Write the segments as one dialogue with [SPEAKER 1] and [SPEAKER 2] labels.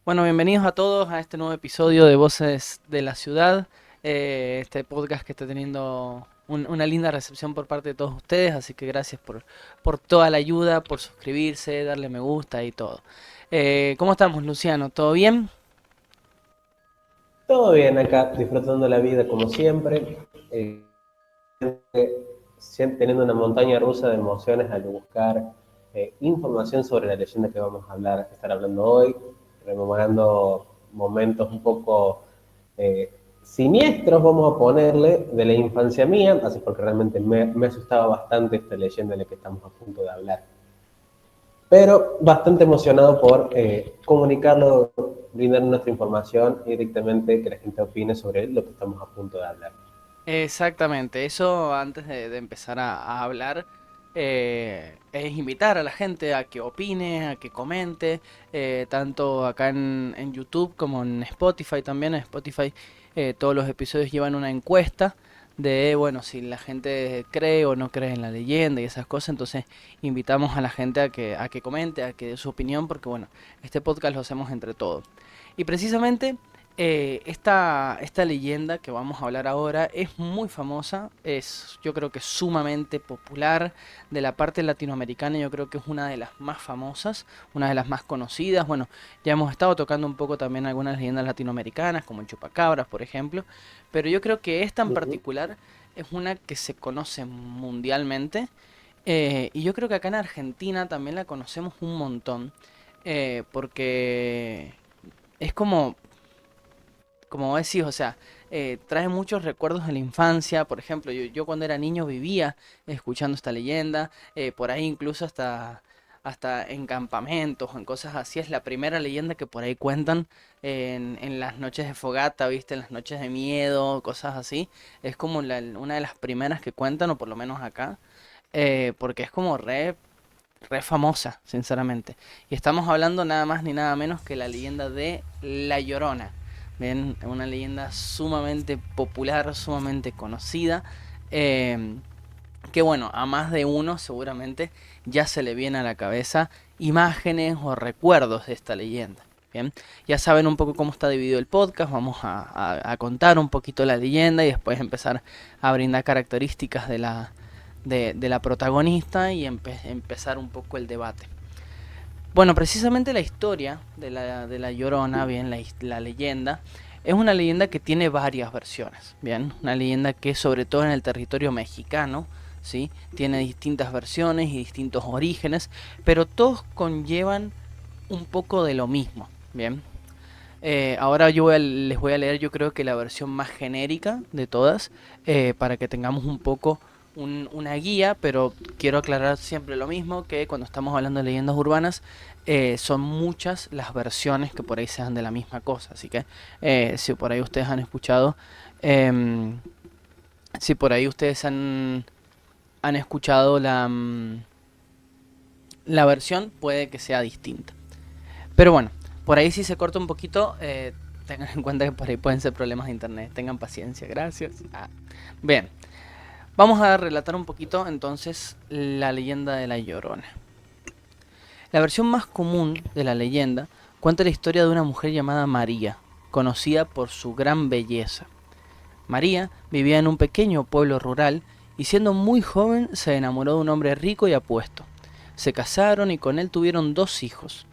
[SPEAKER 1] Bueno, bienvenidos a todos a este nuevo episodio de Voces de la Ciudad, este podcast que está teniendo una linda recepción por parte de todos ustedes, así que gracias por toda la ayuda, por suscribirse, darle me gusta y todo. ¿Cómo estamos, Luciano? ¿Todo bien?
[SPEAKER 2] Todo bien acá, disfrutando la vida como siempre, teniendo una montaña rusa de emociones al buscar información sobre la leyenda que vamos a estar hablando hoy, rememorando momentos un poco siniestros, vamos a ponerle, de la infancia mía, así porque realmente me asustaba bastante esta leyenda de la que estamos a punto de hablar. Pero bastante emocionado por comunicarlo, brindar nuestra información y directamente que la gente opine sobre lo que estamos a punto de hablar.
[SPEAKER 1] Exactamente, eso antes de empezar a hablar, es invitar a la gente a que opine, a que comente, tanto acá en YouTube como en Spotify también. En Spotify todos los episodios llevan una encuesta de, bueno, si la gente cree o no cree en la leyenda y esas cosas, entonces invitamos a la gente a que comente, a que dé su opinión, porque bueno, este podcast lo hacemos entre todos. Y precisamente esta leyenda que vamos a hablar ahora es muy famosa, yo creo que sumamente popular de la parte latinoamericana. Yo creo que es una de las más famosas, una de las más conocidas. Bueno, ya hemos estado tocando un poco también algunas leyendas latinoamericanas, como el chupacabras, por ejemplo, pero yo creo que esta en
[SPEAKER 2] Ujú.
[SPEAKER 1] particular es una que se conoce mundialmente, y yo creo que acá en Argentina también la conocemos un montón, porque es como vos decís, o sea, trae muchos recuerdos de la infancia. Por ejemplo, yo cuando era niño vivía escuchando esta leyenda, por ahí incluso hasta en campamentos o en cosas así. Es la primera leyenda que por ahí cuentan en las noches de fogata, ¿viste? En las noches de miedo, cosas así. Es como una de las primeras que cuentan, o por lo menos acá, porque es como re famosa, sinceramente. Y estamos hablando nada más ni nada menos que la leyenda de La Llorona. Bien, una leyenda sumamente popular, sumamente conocida. eh, que bueno, a más de uno seguramente ya se le viene a la cabeza imágenes o recuerdos de esta leyenda. Bien, ya saben un poco cómo está dividido el podcast. Vamos a contar un poquito la leyenda y después empezar a brindar características de la protagonista y empezar un poco el debate. Bueno, precisamente la historia de la Llorona, bien, la leyenda, es una leyenda que tiene varias versiones, bien, una leyenda que sobre todo en el territorio mexicano, ¿sí? Tiene distintas versiones y distintos orígenes, pero todos conllevan un poco de lo mismo, bien. Ahora les voy a leer, yo creo que la versión más genérica de todas, para que tengamos un poco una guía, pero quiero aclarar siempre lo mismo, que cuando estamos hablando de leyendas urbanas, son muchas las versiones que por ahí sean de la misma cosa. Así que si por ahí ustedes han escuchado, em, si por ahí ustedes han escuchado la versión, puede que sea distinta. Pero bueno, por ahí si se corta un poquito, tengan en cuenta que por ahí pueden ser problemas de internet. Tengan paciencia, gracias. Bien, vamos a relatar un poquito entonces la leyenda de la Llorona. La versión más común de la leyenda cuenta la historia de una mujer llamada María, conocida por su gran belleza. María vivía en un pequeño pueblo rural y siendo muy joven se enamoró de un hombre rico y apuesto. Se casaron y con él tuvieron 2 hijos.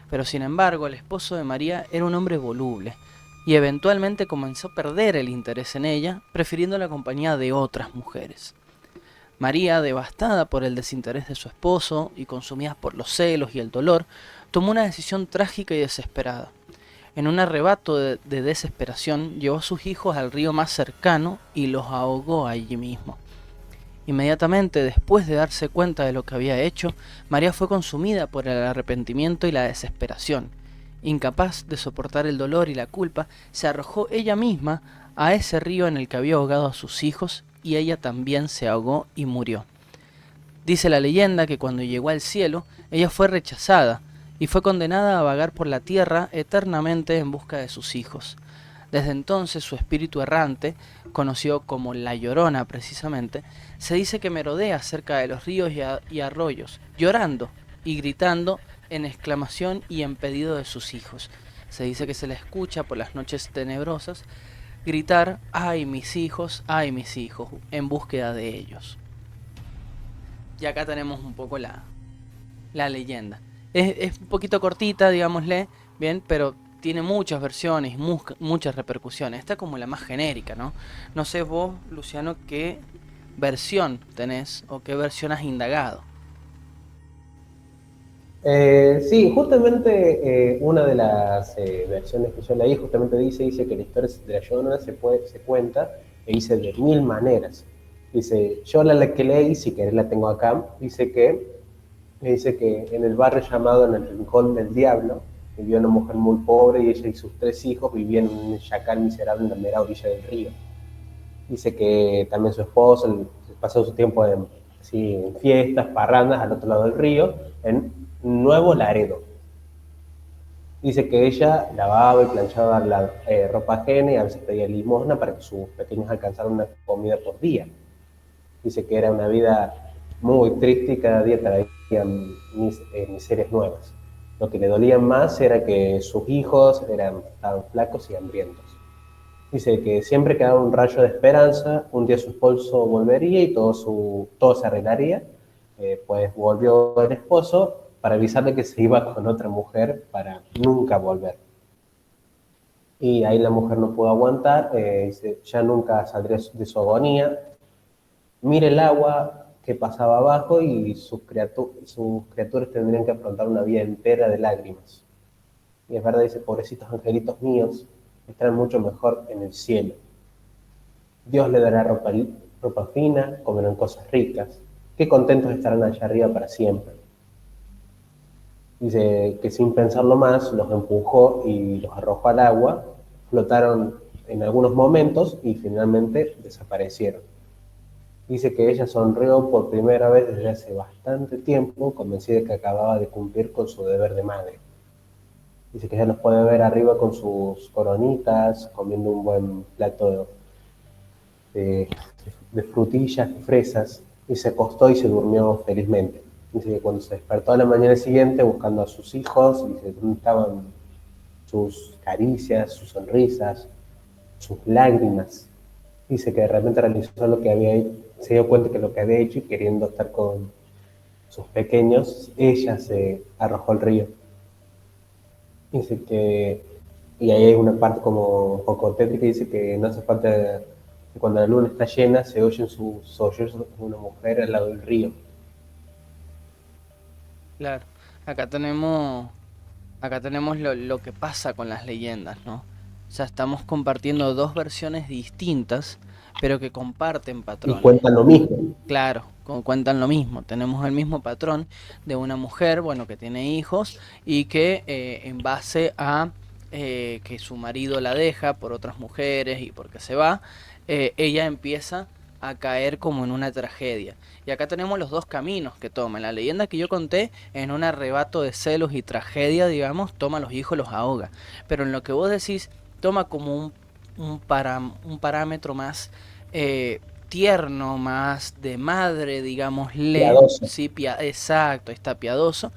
[SPEAKER 1] Pero sin embargo, el esposo de María era un hombre voluble y eventualmente comenzó a perder el interés en ella, prefiriendo la compañía de otras mujeres. María, devastada por el desinterés de su esposo y consumida por los celos y el dolor, tomó una decisión trágica y desesperada. En un arrebato de desesperación, llevó a sus hijos al río más cercano y los ahogó allí mismo. Inmediatamente después de darse cuenta de lo que había hecho, María fue consumida por el arrepentimiento y la desesperación. Incapaz de soportar el dolor y la culpa, se arrojó ella misma a ese río en el que había ahogado a sus hijos y ella también se ahogó y murió. Dice la leyenda que cuando llegó al cielo, ella fue rechazada y fue condenada a vagar por la tierra eternamente en busca de sus hijos. Desde entonces su espíritu errante, conocido como la Llorona precisamente, se dice que merodea cerca de los ríos y arroyos, llorando y gritando en exclamación y en pedido de sus hijos. se dice que se le escucha por las noches tenebrosas gritar, ay mis hijos, en búsqueda de ellos. Y acá tenemos un poco la leyenda. Es un poquito cortita, digámosle, bien, pero tiene muchas versiones, muchas repercusiones. Esta es como la más genérica, ¿no? No sé vos, Luciano, qué versión tenés o qué versión has indagado.
[SPEAKER 2] Sí, justamente una de las versiones que yo leí justamente dice que la historia de la Llorona se cuenta e dice de mil maneras. Dice, yo la que leí, si querés la tengo acá, dice que en el barrio llamado en el Rincón del Diablo vivía una mujer muy pobre y ella y sus tres hijos vivían en un yacal miserable en la mera orilla del río. Dice que también su esposo pasó su tiempo así, en fiestas, parrandas al otro lado del río, en Nuevo Laredo. Dice que ella lavaba y planchaba la ropa ajena y a veces pedía limosna para que sus pequeños alcanzaran una comida por día. Dice que era una vida muy triste y cada día traían miserias nuevas. Lo que le dolía más era que sus hijos estaban flacos y hambrientos. Dice que siempre quedaba un rayo de esperanza, un día su esposo volvería y todo se arreglaría. Pues volvió el esposo para avisarle que se iba con otra mujer para nunca volver. Y ahí la mujer no pudo aguantar, dice, ya nunca saldría de su agonía. Mira el agua que pasaba abajo y sus criaturas tendrían que afrontar una vida entera de lágrimas. Y es verdad, dice, pobrecitos angelitos míos, estarán mucho mejor en el cielo. Dios le dará ropa fina, comerán cosas ricas. Qué contentos estarán allá arriba para siempre. Dice que sin pensarlo más, los empujó y los arrojó al agua, flotaron en algunos momentos y finalmente desaparecieron. Dice que ella sonrió por primera vez desde hace bastante tiempo, convencida de que acababa de cumplir con su deber de madre. Dice que ella los puede ver arriba con sus coronitas, comiendo un buen plato de, de frutillas y fresas, y se acostó y se durmió felizmente. Dice que cuando se despertó a la mañana siguiente buscando a sus hijos, dice dónde estaban sus caricias, sus sonrisas, sus lágrimas. Dice que de repente realizó lo que había hecho, se dio cuenta que lo que había hecho y queriendo estar con sus pequeños, ella se arrojó al río. Dice que, y ahí hay una parte como un poco tétrica, dice que no hace falta que cuando la luna está llena se oyen sus sollozos de una mujer al lado del río.
[SPEAKER 1] Claro, acá tenemos lo que pasa con las leyendas, ¿no? O sea, estamos compartiendo dos versiones distintas, pero que comparten
[SPEAKER 2] Y
[SPEAKER 1] patrones.
[SPEAKER 2] cuentan lo mismo.
[SPEAKER 1] Claro, cuentan lo mismo. Tenemos el mismo patrón de una mujer, bueno, que tiene hijos y que en base a que su marido la deja por otras mujeres y porque se va, ella empieza a caer como en una tragedia. Y acá tenemos los dos caminos que toma. En la leyenda que yo conté, en un arrebato de celos y tragedia, digamos, toma a los hijos, los ahoga. Pero en lo que vos decís, toma como un parámetro más tierno, más de madre, digámosle,
[SPEAKER 2] Piadoso.
[SPEAKER 1] sí, exacto, está piadoso,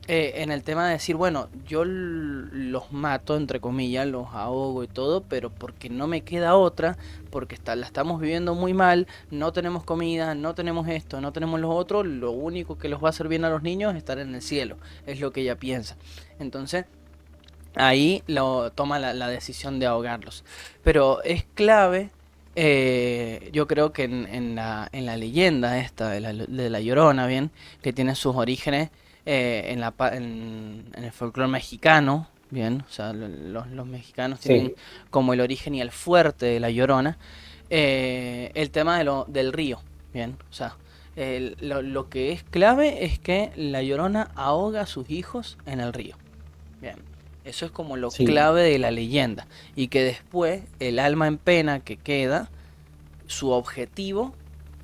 [SPEAKER 1] en el tema de decir, bueno, yo los mato, entre comillas, los ahogo y todo, pero porque no me queda otra, porque la estamos viviendo muy mal, no tenemos comida, no tenemos esto, no tenemos lo otro, lo único que los va a hacer bien a los niños es estar en el cielo, es lo que ella piensa. Entonces, ahí lo toma la decisión de ahogarlos. Pero es clave, yo creo que en la leyenda esta de la Llorona, bien, que tiene sus orígenes en el folclore mexicano, bien, o sea, los mexicanos tienen
[SPEAKER 2] Sí,
[SPEAKER 1] como el origen y el fuerte de la Llorona, el tema del río, bien, o sea, lo que es clave es que la Llorona ahoga a sus hijos en el río. Bien, eso es como lo
[SPEAKER 2] sí,
[SPEAKER 1] clave de la leyenda. Y que después el alma en pena que queda, su objetivo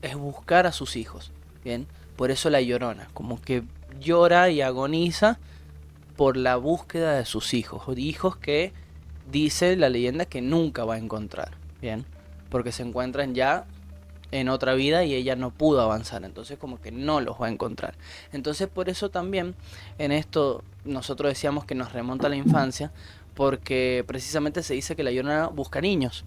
[SPEAKER 1] es buscar a sus hijos. Bien, por eso la Llorona, como que llora y agoniza por la búsqueda de sus hijos. O hijos que dice la leyenda que nunca va a encontrar. Bien, porque se encuentran ya en otra vida y ella no pudo avanzar, entonces como que no los va a encontrar. Entonces por eso también en esto nosotros decíamos que nos remonta a la infancia, porque precisamente se dice que la Llorona busca niños,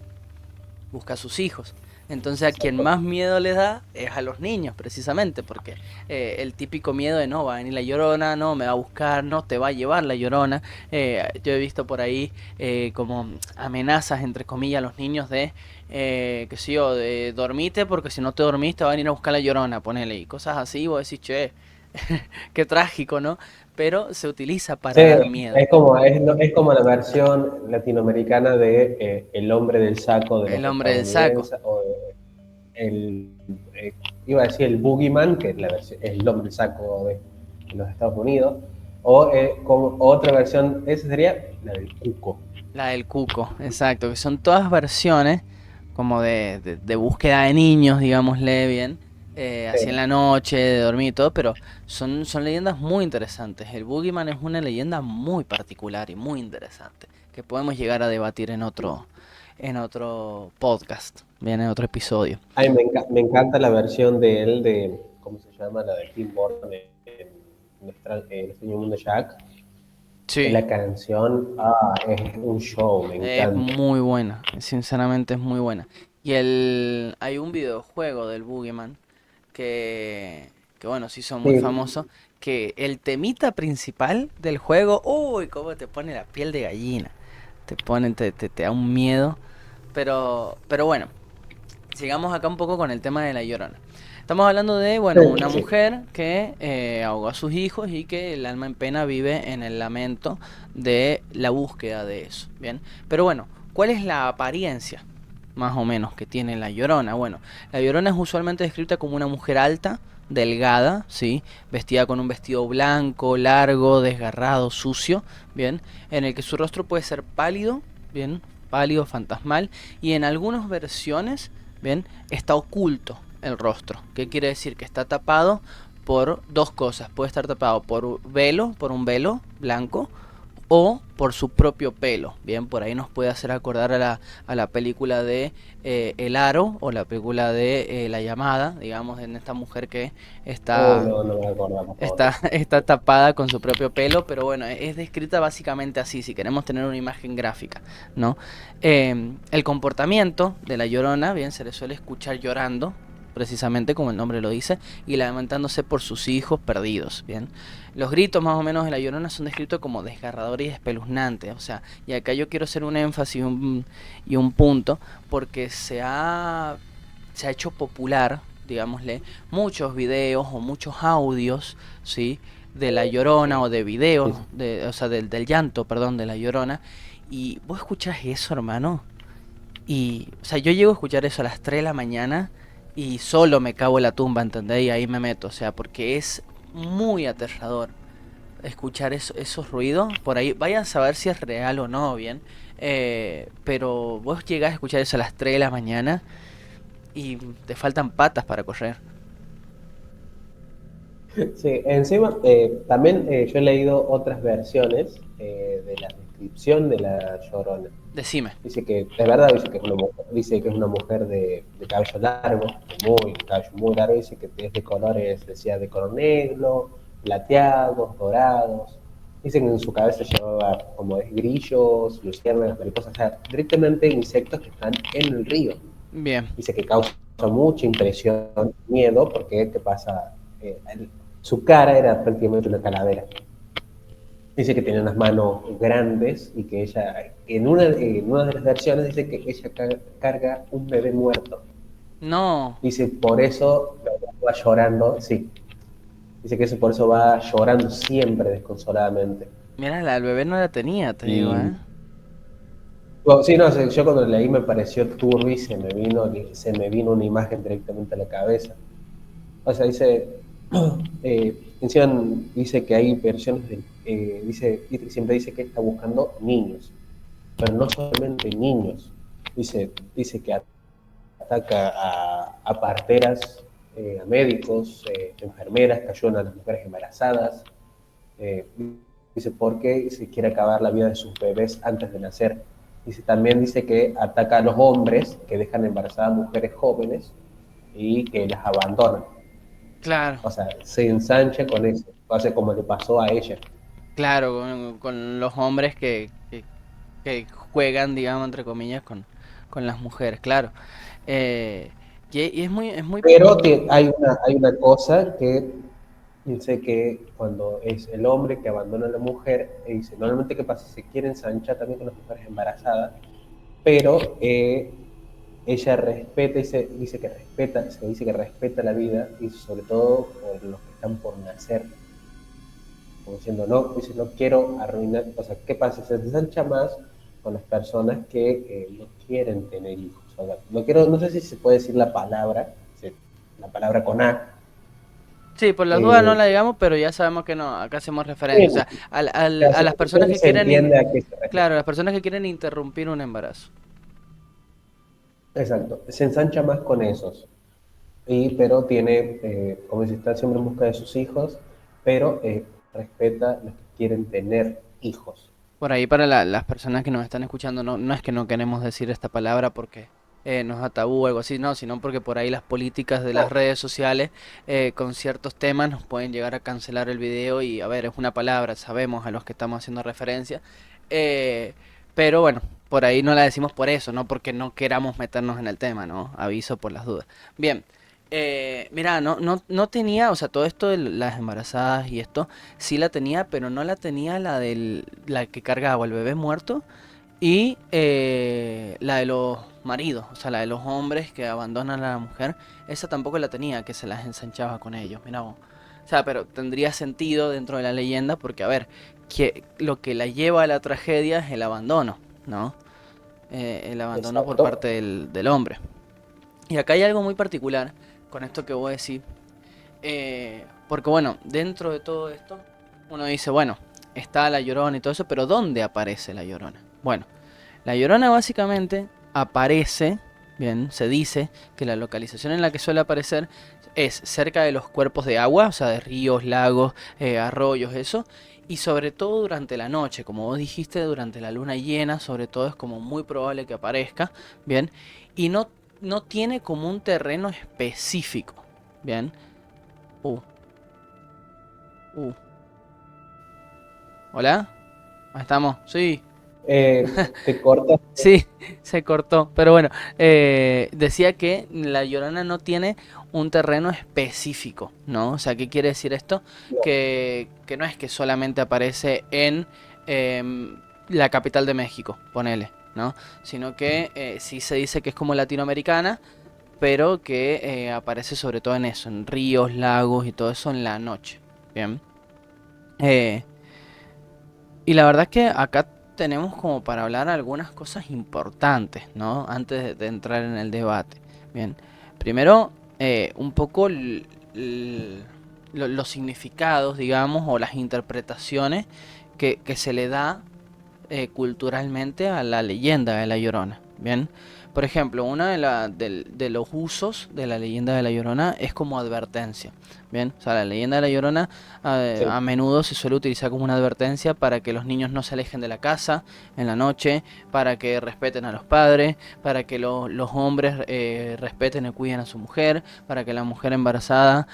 [SPEAKER 1] busca a sus hijos. Entonces a quien
[SPEAKER 2] Exacto.
[SPEAKER 1] más miedo le da es a los niños, precisamente, porque el típico miedo de no, va a venir la Llorona, no, me va a buscar, no, te va a llevar la Llorona. Yo he visto por ahí como amenazas, entre comillas, a los niños de, qué sé yo, de dormite porque si no te dormís te va a venir a buscar la Llorona, ponele, y cosas así, y vos decís, che, qué trágico, ¿no? Pero se utiliza
[SPEAKER 2] Sí,
[SPEAKER 1] para dar miedo.
[SPEAKER 2] es como la versión latinoamericana de El hombre del saco de
[SPEAKER 1] El
[SPEAKER 2] los
[SPEAKER 1] hombre del saco.
[SPEAKER 2] estadounidenses, o el, eh, iba a decir el Boogeyman, que es, es el hombre del saco de los Estados Unidos, o como otra versión, esa sería la del cuco.
[SPEAKER 1] La del cuco, exacto, que son todas versiones como de búsqueda de niños, digámosle bien, así en
[SPEAKER 2] Sí.
[SPEAKER 1] la noche, de dormir y todo, pero son leyendas muy interesantes. El Boogeyman es una leyenda muy particular y muy interesante, que podemos llegar a debatir en otro podcast, bien, en otro episodio.
[SPEAKER 2] Ay, me encanta la versión de él, de, ¿cómo se llama? La de Tim Burton en Extraño Mundo de Jack. Que
[SPEAKER 1] Sí,
[SPEAKER 2] la canción, es un show, me
[SPEAKER 1] es
[SPEAKER 2] encanta.
[SPEAKER 1] muy buena, sinceramente es muy buena. Y hay un videojuego del Boogeyman que bueno, se hizo muy
[SPEAKER 2] Sí,
[SPEAKER 1] famoso, que el temita principal del juego, uy, cómo te pone la piel de gallina, te da un miedo, pero bueno, sigamos acá un poco con el tema de la Llorona. Estamos hablando de, bueno, una
[SPEAKER 2] sí.
[SPEAKER 1] mujer que ahogó a sus hijos y que el alma en pena vive en el lamento de la búsqueda de eso, ¿bien? Pero bueno, ¿cuál es la apariencia, más o menos, que tiene la Llorona? Bueno, la Llorona es usualmente descrita como una mujer alta, delgada, ¿sí? Vestida con un vestido blanco, largo, desgarrado, sucio, ¿bien? En el que su rostro puede ser pálido, ¿bien? Pálido, fantasmal, y en algunas versiones, ¿bien? Está oculto el rostro. ¿Qué quiere decir? Que está tapado por dos cosas. Puede estar tapado por un velo blanco, o por su propio pelo. Bien, por ahí nos puede hacer acordar a la película de El Aro, o la película de La Llamada, digamos, en esta mujer que
[SPEAKER 2] Oh,
[SPEAKER 1] está,
[SPEAKER 2] no, no me acordaba, por favor.
[SPEAKER 1] está tapada con su propio pelo, pero bueno, es descrita básicamente así, si queremos tener una imagen gráfica, ¿no? El comportamiento de la Llorona, bien, se le suele escuchar llorando, precisamente como el nombre lo dice, y lamentándose por sus hijos perdidos, bien. Los gritos más o menos de la Llorona son descritos como desgarradores y espeluznantes, o sea, y acá yo quiero hacer un énfasis y un punto, porque se ha hecho popular, digámosle, muchos videos o muchos audios, ¿sí? De la Llorona, o de
[SPEAKER 2] Sí,
[SPEAKER 1] videos,
[SPEAKER 2] sí.
[SPEAKER 1] o sea, del llanto, perdón, de la Llorona, y vos escuchás eso, hermano, y, o sea, yo llego a escuchar eso a las 3 de la mañana y solo me cago en la tumba, ¿entendés? Y ahí me meto, o sea, porque es muy aterrador escuchar esos ruidos. Por ahí, vayan a saber si es real o no, bien. Pero vos llegás a escuchar eso a las 3 de la mañana y te faltan patas para correr.
[SPEAKER 2] Sí, encima, también yo he leído otras versiones de la descripción de la Llorona.
[SPEAKER 1] Decime.
[SPEAKER 2] Dice que, es verdad, dice que es una mujer, dice que es una mujer de cabello largo, cabello muy largo, dice que es de colores, decía, de color negro, plateados, dorados. Dice que en su cabeza llevaba como es grillos, luciérnagas, mariposas, o sea, directamente insectos que están en el río.
[SPEAKER 1] Bien.
[SPEAKER 2] Dice que causa mucha impresión, miedo, porque ¿qué pasa? Su cara era prácticamente una calavera. Dice que tenía unas manos grandes y que ella, en una de las versiones, dice que ella carga un bebé muerto.
[SPEAKER 1] No.
[SPEAKER 2] Dice, por eso va llorando, sí. Dice que eso por eso va llorando siempre desconsoladamente.
[SPEAKER 1] Mira, la del bebé no la tenía, te digo,
[SPEAKER 2] Y
[SPEAKER 1] ¿eh?
[SPEAKER 2] bueno, sí, no, yo cuando leí me pareció turbio y se me vino una imagen directamente a la cabeza. O sea, dice, encima dice que hay versiones siempre dice que está buscando niños, pero no solamente niños. Dice que ataca a parteras, a médicos, enfermeras que ayudan a las mujeres embarazadas. Eh, dice, porque se quiere acabar la vida de sus bebés antes de nacer. También dice que ataca a los hombres que dejan embarazadas a mujeres jóvenes y que las abandonan.
[SPEAKER 1] Claro.
[SPEAKER 2] O sea, se ensancha con eso, o sea, como le pasó a ella.
[SPEAKER 1] Claro, con los hombres que juegan, digamos, entre comillas, con las mujeres, claro. Eh, y es muy,
[SPEAKER 2] Pero hay una cosa que dice que cuando es el hombre que abandona a la mujer, dice, normalmente qué pasa, se quiere ensanchar también con las mujeres embarazadas, pero ella respeta, dice que respeta, se dice que respeta la vida, y sobre todo por los que están por nacer, como diciendo, no, dice, no quiero arruinar, o sea, ¿qué pasa? Se ensancha más con las personas que no quieren tener hijos. O sea, no quiero, no sé si se puede decir la palabra, la palabra con A.
[SPEAKER 1] sí, por las dudas no
[SPEAKER 2] eh,
[SPEAKER 1] la digamos, pero ya sabemos que no, acá hacemos referencia. O
[SPEAKER 2] sí,
[SPEAKER 1] sea, a las
[SPEAKER 2] creo
[SPEAKER 1] personas
[SPEAKER 2] que
[SPEAKER 1] que
[SPEAKER 2] se
[SPEAKER 1] quieren,
[SPEAKER 2] entiende a qué se refiere.
[SPEAKER 1] claro, las personas que quieren interrumpir un embarazo.
[SPEAKER 2] Exacto, se ensancha más con esos. Pero tiene, como dice, está siempre en busca de sus hijos, pero respeta a los que quieren tener hijos.
[SPEAKER 1] Por ahí para las personas que nos están escuchando, no, no es que no queremos decir esta palabra porque nos da tabú o algo así, no, sino porque por ahí las políticas de las
[SPEAKER 2] No,
[SPEAKER 1] redes sociales con ciertos temas nos pueden llegar a cancelar el video y a ver, es una palabra, sabemos a los que estamos haciendo referencia, eh, pero bueno, por ahí no la decimos por eso, no porque no queramos meternos en el tema, ¿no? Aviso por las dudas. Bien. Mira, no tenía, o sea, todo esto de las embarazadas y esto, sí la tenía, pero no la tenía la que carga agua, el bebé muerto, y la de los maridos, o sea, la de los hombres que abandonan a la mujer, esa tampoco la tenía, que se las ensanchaba con ellos, mira vos. O sea, pero tendría sentido dentro de la leyenda porque, a ver, que lo que la lleva a la tragedia es el abandono, ¿no? El abandono por parte
[SPEAKER 2] exacto.
[SPEAKER 1] del hombre. Y acá hay algo muy particular con esto que vos decís, porque bueno, dentro de todo esto, uno dice, bueno, está la Llorona y todo eso, pero ¿dónde aparece la Llorona? Bueno, la Llorona básicamente aparece, bien, se dice que la localización en la que suele aparecer es cerca de los cuerpos de agua, o sea, de ríos, lagos, arroyos, eso, y sobre todo durante la noche, como vos dijiste, durante la luna llena, sobre todo es como muy probable que aparezca, bien, y no tiene como un terreno específico, bien. Uh, uh. ¿Hola? ¿Ahí estamos? Sí.
[SPEAKER 2] Te cortas.
[SPEAKER 1] Sí, se cortó. Pero bueno, decía que la Llorona no tiene un terreno específico, ¿no? O sea, ¿qué quiere decir esto?
[SPEAKER 2] No,
[SPEAKER 1] Que no es que solamente aparece en la capital de México, ponele, ¿no? Sino que sí se dice que es como latinoamericana, pero que aparece sobre todo en eso, en ríos, lagos y todo eso en la noche. Bien. Eh, Y la verdad es que acá tenemos como para hablar algunas cosas importantes, ¿no? Antes de entrar en el debate. Bien, primero un poco los significados, digamos, o las interpretaciones que se le da culturalmente a la leyenda de La Llorona. Bien, por ejemplo, uno de los usos de la leyenda de La Llorona es como advertencia. Bien, o sea, la leyenda de La Llorona a
[SPEAKER 2] sí.
[SPEAKER 1] menudo se suele utilizar como una advertencia para que los niños no se alejen de la casa en la noche, para que respeten a los padres, para que los hombres respeten y cuiden a su mujer, para que la mujer embarazada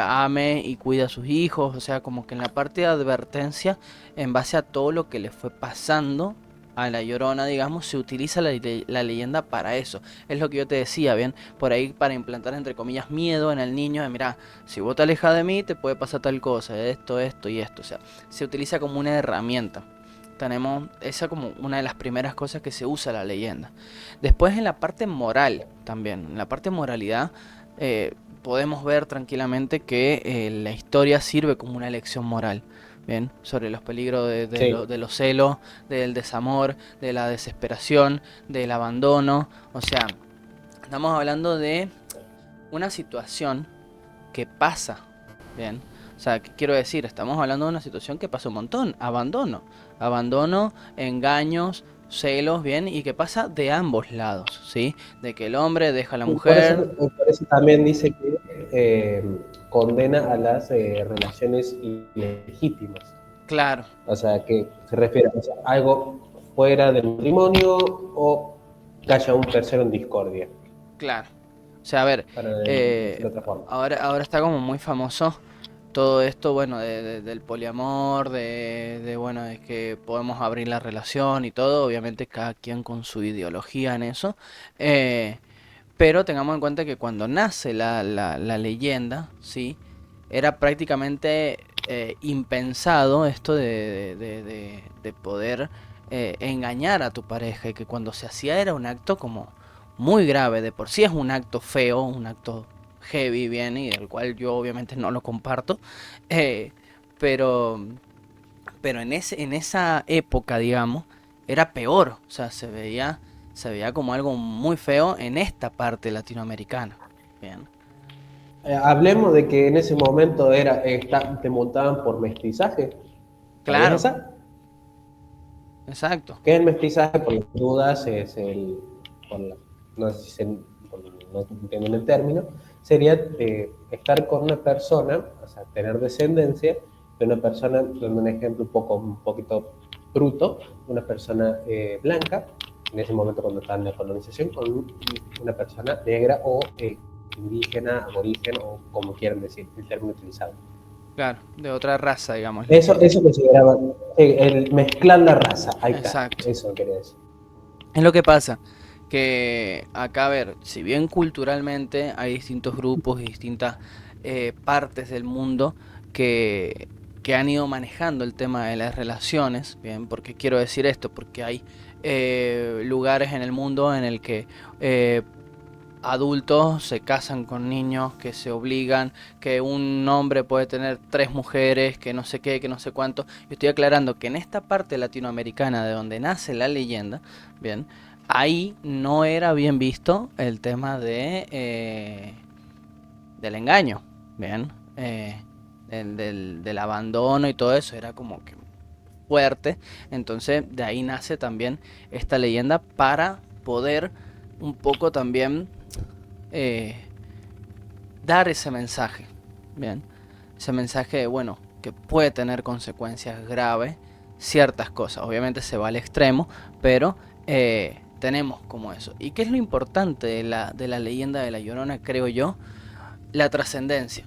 [SPEAKER 1] ame y cuide a sus hijos, o sea, como que en la parte de advertencia en base a todo lo que le fue pasando a la Llorona, digamos, se utiliza la leyenda para eso. Es lo que yo te decía, bien, por ahí para implantar entre comillas miedo en el niño de mira, si vos te alejas de mí te puede pasar tal cosa, esto y esto, o sea, se utiliza como una herramienta. Tenemos esa como una de las primeras cosas que se usa la leyenda. Después en la parte moral también, en la parte moralidad podemos ver tranquilamente que la historia sirve como una lección moral. Bien, sobre los peligros
[SPEAKER 2] Sí,
[SPEAKER 1] de los celos, del desamor, de la desesperación, del abandono. O sea, estamos hablando de una situación que pasa. Bien, o sea, ¿qué quiero decir? Estamos hablando de una situación que pasa un montón. Abandono. Abandono, engaños, celos, bien, y que pasa de ambos lados, ¿sí? De que el hombre deja a la
[SPEAKER 2] y
[SPEAKER 1] mujer.
[SPEAKER 2] por eso también dice que condena a las relaciones ilegítimas.
[SPEAKER 1] Claro,
[SPEAKER 2] O sea, que se refiere a, o sea, algo fuera del matrimonio o que haya un tercero en discordia,
[SPEAKER 1] claro. O sea, a ver,
[SPEAKER 2] para decirlo de otra forma.
[SPEAKER 1] ahora está como muy famoso. todo esto, bueno, del poliamor, bueno, de que podemos abrir la relación y todo, obviamente cada quien con su ideología en eso, eh, pero tengamos en cuenta que cuando nace la leyenda, ¿sí? Era prácticamente impensado esto de poder engañar a tu pareja y que cuando se hacía era un acto como muy grave, de por sí es un acto feo, un acto heavy, bien, y del cual yo obviamente no lo comparto, eh, pero, pero en esa época, digamos, era peor, o sea, se veía como algo muy feo en esta parte latinoamericana, bien.
[SPEAKER 2] Hablemos de que en ese momento te montaban por mestizaje. ¿Sabías
[SPEAKER 1] Claro,
[SPEAKER 2] esa?
[SPEAKER 1] exacto,
[SPEAKER 2] Que el mestizaje, por las dudas, es por la- no sé si no entienden el término, sería estar con una persona, o sea, tener descendencia de una persona, dando un ejemplo un poquito bruto, una persona blanca, en ese momento cuando estaba en la colonización, con una persona negra o indígena, aborigen o como quieran decir, el término utilizado.
[SPEAKER 1] claro, de otra raza, digámosle.
[SPEAKER 2] Eso consideraba el mezclar la raza, ahí está,
[SPEAKER 1] Exacto.
[SPEAKER 2] eso quería decir.
[SPEAKER 1] Es lo que pasa, que acá, a ver, si bien culturalmente hay distintos grupos y distintas partes del mundo que, que han ido manejando el tema de las relaciones, bien, porque quiero decir esto, porque hay lugares en el mundo en el que eh, adultos se casan con niños, que se obligan, que un hombre puede tener tres mujeres, que no sé qué, que no sé cuánto. Yo estoy aclarando que en esta parte latinoamericana de donde nace la leyenda, bien, ahí no era bien visto el tema del engaño, bien, del abandono y todo eso, era como que fuerte. Entonces de ahí nace también esta leyenda para poder un poco también eh, dar ese mensaje, bien, ese mensaje de, bueno, que puede tener consecuencias graves, ciertas cosas, obviamente se va al extremo, pero tenemos como eso. ¿Y qué es lo importante de la leyenda de la Llorona, creo yo? La trascendencia,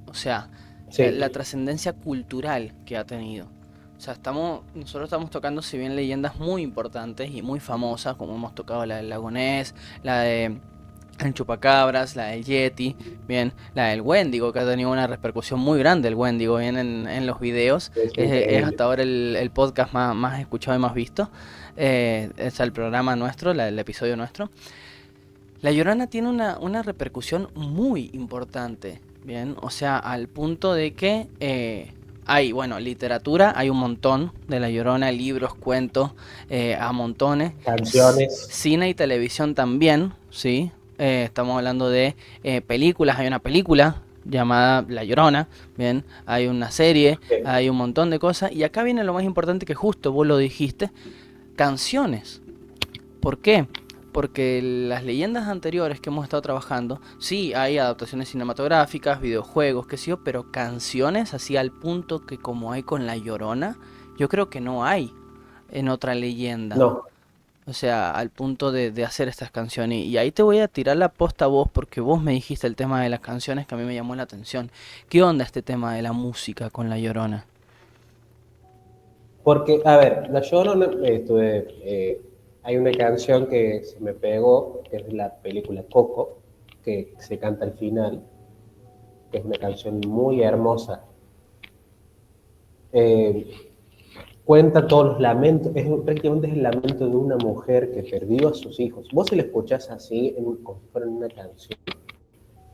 [SPEAKER 1] o sea, la
[SPEAKER 2] Sí,
[SPEAKER 1] trascendencia cultural que ha tenido. O sea, nosotros estamos tocando, si bien leyendas muy importantes y muy famosas, como hemos tocado la del lago Ness, la de el chupacabras, la del Yeti, bien, la del Wendigo, que ha tenido una repercusión muy grande el Wendigo, bien, en los videos,
[SPEAKER 2] es
[SPEAKER 1] es
[SPEAKER 2] increíble.
[SPEAKER 1] hasta ahora el podcast más escuchado y más visto, es el programa nuestro, el episodio nuestro. La Llorona tiene una repercusión muy importante, bien, o sea, al punto de que hay, bueno, literatura, hay un montón de La Llorona, libros, cuentos, a montones,
[SPEAKER 2] Canciones,
[SPEAKER 1] cine y televisión también, ¿sí? Estamos hablando de películas, hay una película llamada La Llorona, bien, hay una serie, hay un montón de cosas, y acá viene lo más importante que justo vos lo dijiste, canciones. ¿Por qué? Porque las leyendas anteriores que hemos estado trabajando, sí hay adaptaciones cinematográficas, videojuegos, qué sé yo, pero canciones así al punto que como hay con La Llorona, yo creo que no hay en otra leyenda.
[SPEAKER 2] no,
[SPEAKER 1] O sea, al punto de hacer estas canciones. Y ahí te voy a tirar la posta a vos porque vos me dijiste el tema de las canciones que a mí me llamó la atención. ¿Qué onda este tema de la música con La Llorona?
[SPEAKER 2] porque, a ver, La Llorona, hay una canción que se me pegó, que es de la película Coco, que se canta al final, que es una canción muy hermosa. Eh, Cuenta todos los lamentos, prácticamente es el lamento de una mujer que perdió a sus hijos. Vos si la escuchás así, como si fuera en una canción,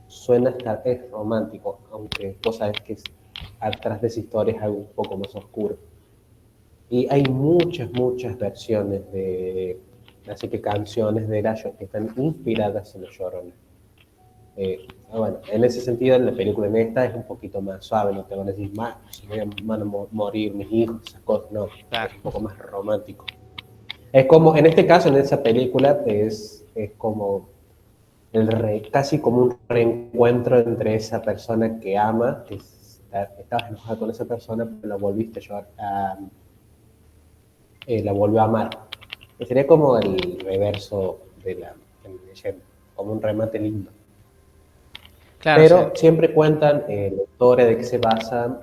[SPEAKER 2] suena hasta, es romántico, aunque vos sabés que atrás de esa historia es algo un poco más oscuro. Y hay muchas versiones así que canciones de Gallo que están inspiradas en los Llorona. Bueno, en ese sentido, la película en esta es un poquito más suave, no te van a decir más, se van a morir mis hijos, esas cosas, no, es
[SPEAKER 1] Claro.
[SPEAKER 2] un poco más romántico. Es como, en este caso, en esa película, es como casi como un reencuentro entre esa persona que ama, que estabas enojada con esa persona, pero la volviste a llevar la volvió a amar. Que sería como el reverso de la leyenda, como un remate lindo.
[SPEAKER 1] Claro, sí.
[SPEAKER 2] Pero siempre cuentan la historia de que se basan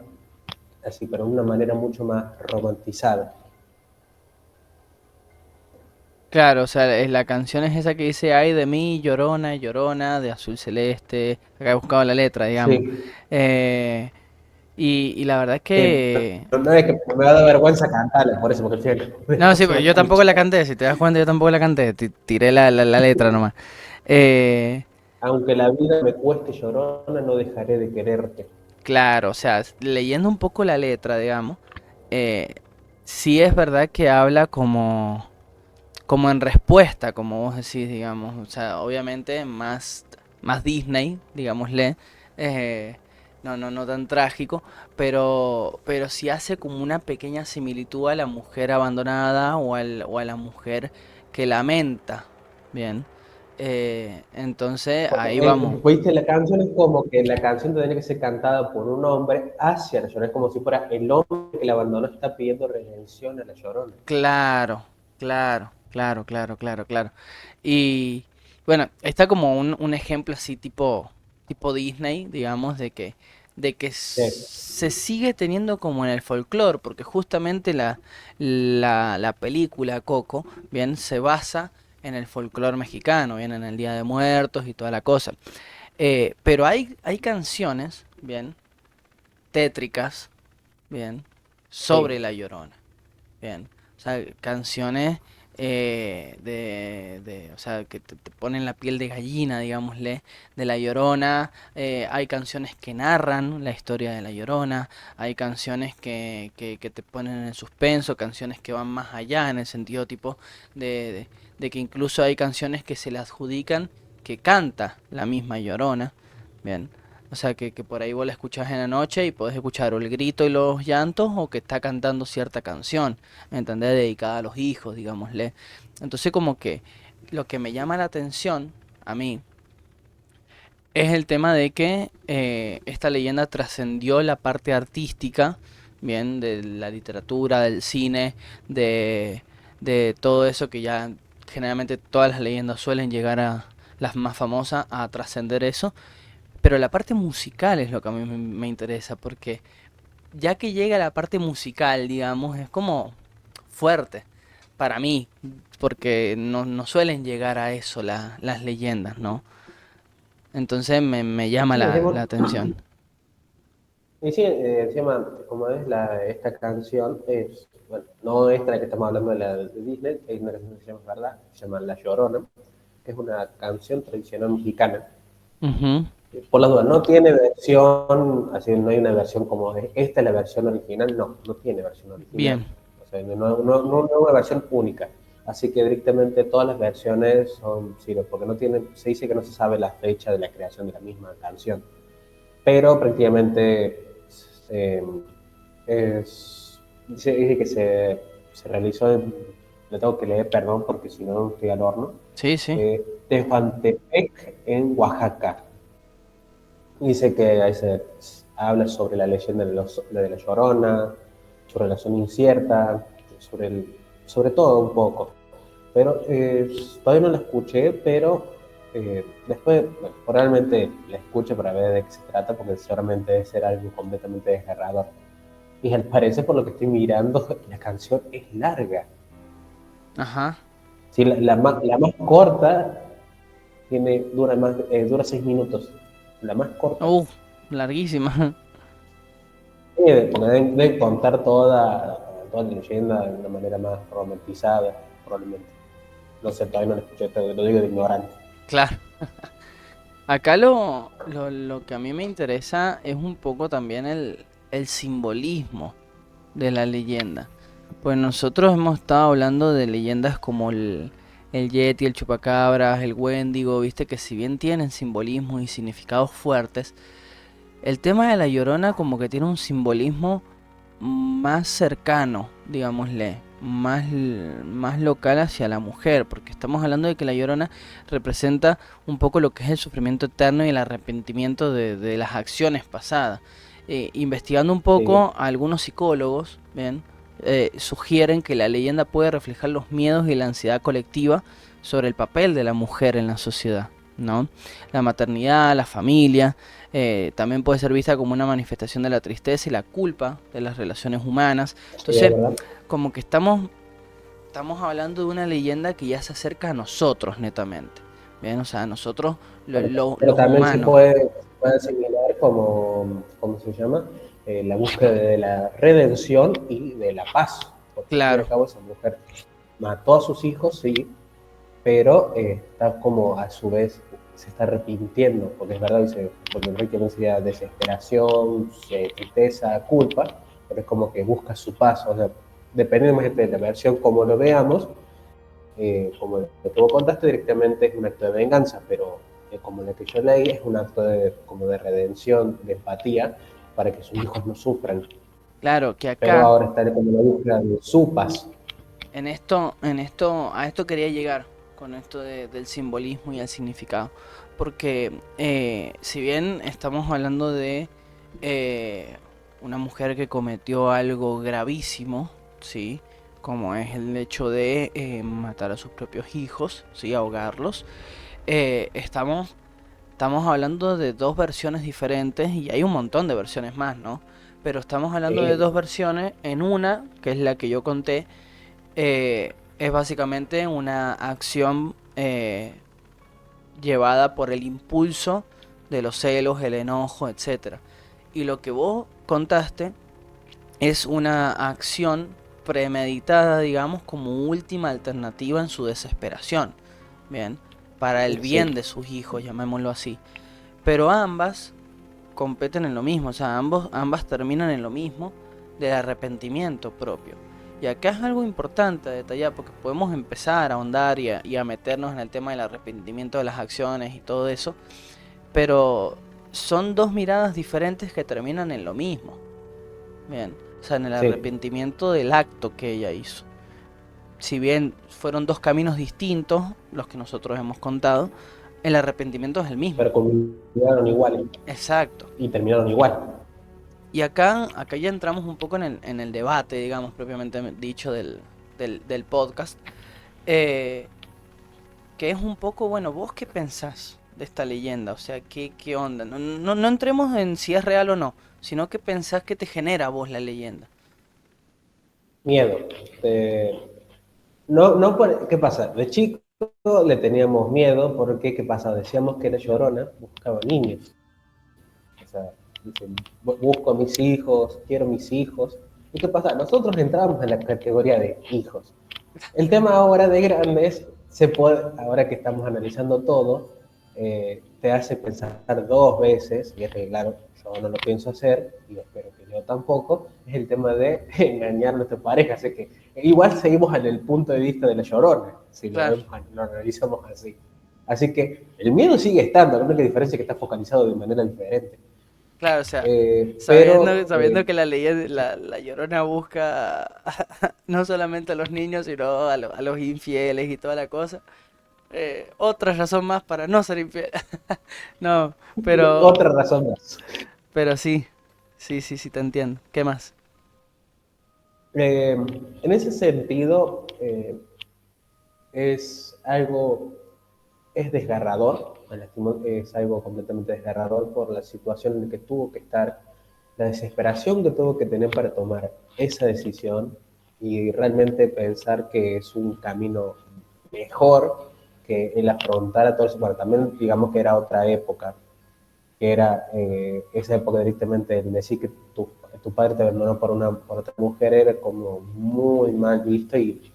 [SPEAKER 2] así, pero de una manera mucho más romantizada.
[SPEAKER 1] Claro, o sea, la canción es esa que dice, ay de mí, llorona, llorona, de azul celeste. Acá he buscado la letra, digamos.
[SPEAKER 2] Sí,
[SPEAKER 1] Eh, y la verdad es que...
[SPEAKER 2] no es que me va a dar vergüenza cantarla, por eso, porque al final
[SPEAKER 1] No, sí,
[SPEAKER 2] después se
[SPEAKER 1] pero
[SPEAKER 2] me
[SPEAKER 1] yo tampoco
[SPEAKER 2] escucha.
[SPEAKER 1] la canté, si te das cuenta, yo tampoco la canté, tiré la letra nomás. Eh,
[SPEAKER 2] Aunque la vida me cueste llorona, no dejaré de quererte.
[SPEAKER 1] claro, o sea, leyendo un poco la letra, digamos, eh, sí es verdad que habla como en respuesta, como vos decís, digamos, o sea, obviamente más Disney, digámosle, eh, no tan trágico, pero sí hace como una pequeña similitud a la mujer abandonada o a la mujer que lamenta, bien, entonces ahí vamos.
[SPEAKER 2] Viste, la canción es como que la canción tendría que ser cantada por un hombre hacia la llorona, es como si fuera el hombre que la abandonó está pidiendo redención a la llorona.
[SPEAKER 1] Claro, claro. Y bueno, está como un ejemplo así tipo Disney, digamos, de que
[SPEAKER 2] Sí.
[SPEAKER 1] se sigue teniendo como en el folclore, porque justamente la película Coco, bien, se basa en el folclore mexicano, bien, en el Día de Muertos y toda la cosa. Pero hay canciones, bien, tétricas, bien, sobre
[SPEAKER 2] Sí.
[SPEAKER 1] La Llorona. Bien. O sea, canciones o sea, que te ponen la piel de gallina, digámosle, de La Llorona. Hay canciones que narran la historia de La Llorona. Hay canciones que te ponen en suspenso, canciones que van más allá, en el sentido tipo de que incluso hay canciones que se le adjudican que canta la misma Llorona. Bien. O sea, que por ahí vos la escuchás en la noche y podés escuchar o el grito y los llantos o que está cantando cierta canción. ¿Me entendés? Dedicada a los hijos, digámosle. Entonces como que lo que me llama la atención a mí es el tema de que esta leyenda trascendió la parte artística, bien, de la literatura, del cine, de, de todo eso que ya generalmente todas las leyendas suelen llegar a las más famosas a trascender eso, pero la parte musical es lo que a mí me interesa, porque ya que llega la parte musical, digamos, es como fuerte para mí, porque no suelen llegar a eso las leyendas, ¿no? Entonces me llama
[SPEAKER 2] Sí,
[SPEAKER 1] la
[SPEAKER 2] decimos,
[SPEAKER 1] atención.
[SPEAKER 2] y sí, encima, como es esta canción, es, bueno, no esta la que estamos hablando de la de Disney, es una canción que se llama, ¿verdad? Se llama La Llorona, que es una canción tradicional mexicana.
[SPEAKER 1] Ujú.
[SPEAKER 2] Por las dudas, no tiene versión, así no hay una versión como esta es la versión original, no, no tiene versión original.
[SPEAKER 1] Bien,
[SPEAKER 2] O sea, no es una versión única. Así que directamente todas las versiones son, sí, porque no tiene, se dice que no se sabe la fecha de la creación de la misma canción. Pero prácticamente eh, dice que se realizó le tengo que leer, perdón, porque si no estoy al horno,
[SPEAKER 1] sí, sí.
[SPEAKER 2] Tehuantepec en Oaxaca. Dice que ahí se habla sobre la leyenda de la Llorona, su relación incierta, sobre todo un poco. Pero todavía no la escuché, pero después bueno, probablemente la escuche para ver de qué se trata, porque seguramente debe ser algo completamente desgarrador. Y al parecer, por lo que estoy mirando, la canción es larga.
[SPEAKER 1] Ajá.
[SPEAKER 2] Sí, la más corta dura 6 minutos. La más corta.
[SPEAKER 1] Uh, larguísima.
[SPEAKER 2] Sí, porque deben contar toda la leyenda de una manera más romantizada, probablemente. No sé, todavía no lo escuché, lo digo de ignorante.
[SPEAKER 1] Claro. Acá lo que a mí me interesa es un poco también el simbolismo de la leyenda. Pues nosotros hemos estado hablando de leyendas como el Yeti, el Chupacabras, el Wendigo, viste que si bien tienen simbolismos y significados fuertes, el tema de la Llorona como que tiene un simbolismo más cercano, digámosle, más local hacia la mujer, porque estamos hablando de que la Llorona representa un poco lo que es el sufrimiento eterno y el arrepentimiento de las acciones pasadas. Investigando un
[SPEAKER 2] Sí,
[SPEAKER 1] poco, algunos psicólogos, ¿ven? Sugieren que la leyenda puede reflejar los miedos y la ansiedad colectiva sobre el papel de la mujer en la sociedad. ¿no? La maternidad, la familia, también puede ser vista como una manifestación de la tristeza y la culpa de las relaciones humanas.
[SPEAKER 2] Sí, es
[SPEAKER 1] Entonces,
[SPEAKER 2] verdad.
[SPEAKER 1] como que estamos hablando de una leyenda que ya se acerca a nosotros netamente. Bien, o sea, a nosotros
[SPEAKER 2] Pero, pero
[SPEAKER 1] los
[SPEAKER 2] también se
[SPEAKER 1] humanos.
[SPEAKER 2] puede asimilar como, ¿cómo se llama? La búsqueda de la redención y de la paz. Porque al fin y al
[SPEAKER 1] Claro,
[SPEAKER 2] cabo esa mujer mató a sus hijos, sí, pero está como a su vez se está arrepintiendo, porque es verdad, dice, porque Enrique sería desesperación, tristeza, culpa, pero es como que busca su paz, o sea, dependiendo de la versión como lo veamos, como lo que vos contaste directamente es un acto de venganza, pero como lo que yo leí es un acto de, como de redención, de empatía, para que sus hijos no sufran,
[SPEAKER 1] claro, que
[SPEAKER 2] pero
[SPEAKER 1] acá,
[SPEAKER 2] ahora está como la búsqueda de su paz.
[SPEAKER 1] a esto quería llegar con esto del simbolismo y el significado. Porque si bien estamos hablando de eh, una mujer que cometió algo gravísimo, ¿sí? Como es el hecho de matar a sus propios hijos, ¿sí? Ahogarlos. Estamos hablando de dos versiones diferentes y hay un montón de versiones más, ¿no? Pero estamos hablando de dos
[SPEAKER 2] Sí,
[SPEAKER 1] versiones. En una, que es la que yo conté, es básicamente una acción llevada por el impulso de los celos, el enojo, etcétera. Y lo que vos contaste es una acción premeditada, digamos, como última alternativa en su desesperación, bien, para el bien
[SPEAKER 2] sí.
[SPEAKER 1] de sus hijos, llamémoslo así. Pero ambas competen en lo mismo, o sea, ambas terminan en lo mismo del arrepentimiento propio. Y acá es algo importante a detallar porque podemos empezar a ahondar y a meternos en el tema del arrepentimiento de las acciones y todo eso, pero son dos miradas diferentes que terminan en lo mismo. Bien, o sea, en el
[SPEAKER 2] Sí,
[SPEAKER 1] arrepentimiento del acto que ella hizo. Si bien fueron dos caminos distintos, los que nosotros hemos contado, el arrepentimiento es el mismo.
[SPEAKER 2] pero culminaron igual
[SPEAKER 1] Exacto.
[SPEAKER 2] y terminaron igual.
[SPEAKER 1] Y acá ya entramos un poco en el debate, digamos, propiamente dicho del podcast, eh, que es un poco, bueno, ¿vos qué pensás de esta leyenda? O sea, ¿qué onda? No entremos en si es real o no, sino qué pensás que te genera a vos la leyenda.
[SPEAKER 2] Miedo. Eh, ¿Qué pasa? De chico le teníamos miedo porque, ¿qué pasa? Decíamos que era llorona, buscaba niños. O sea, dicen, busco a mis hijos, quiero mis hijos. ¿Y qué pasa? Nosotros entramos en la categoría de hijos. El tema ahora de grandes, ahora que estamos analizando todo, te hace pensar dos veces, y es que claro, yo no lo pienso hacer, y espero que yo tampoco, es el tema de engañar a nuestra pareja. Así que igual seguimos en el punto de vista de la llorona, si lo
[SPEAKER 1] Claro,
[SPEAKER 2] vemos, lo analizamos así. Así que el miedo sigue estando, la única diferencia es que está focalizado de manera diferente.
[SPEAKER 1] claro, o sea,
[SPEAKER 2] Pero
[SPEAKER 1] sabiendo que la leyenda, la Llorona busca no solamente a los niños, sino a los infieles y toda la cosa. Otra razón más para no ser infiel. No, pero,
[SPEAKER 2] otra razón más.
[SPEAKER 1] pero sí, sí, te entiendo. ¿Qué más?
[SPEAKER 2] En ese sentido, es algo, es desgarrador, es algo completamente desgarrador por la situación en la que tuvo que estar, la desesperación que tuvo que tener para tomar esa decisión y realmente pensar que es un camino mejor que el afrontar a todo eso. Bueno, también digamos que era otra época, que era esa época directamente el decir que tu padre te abandonó por otra mujer era como muy mal visto y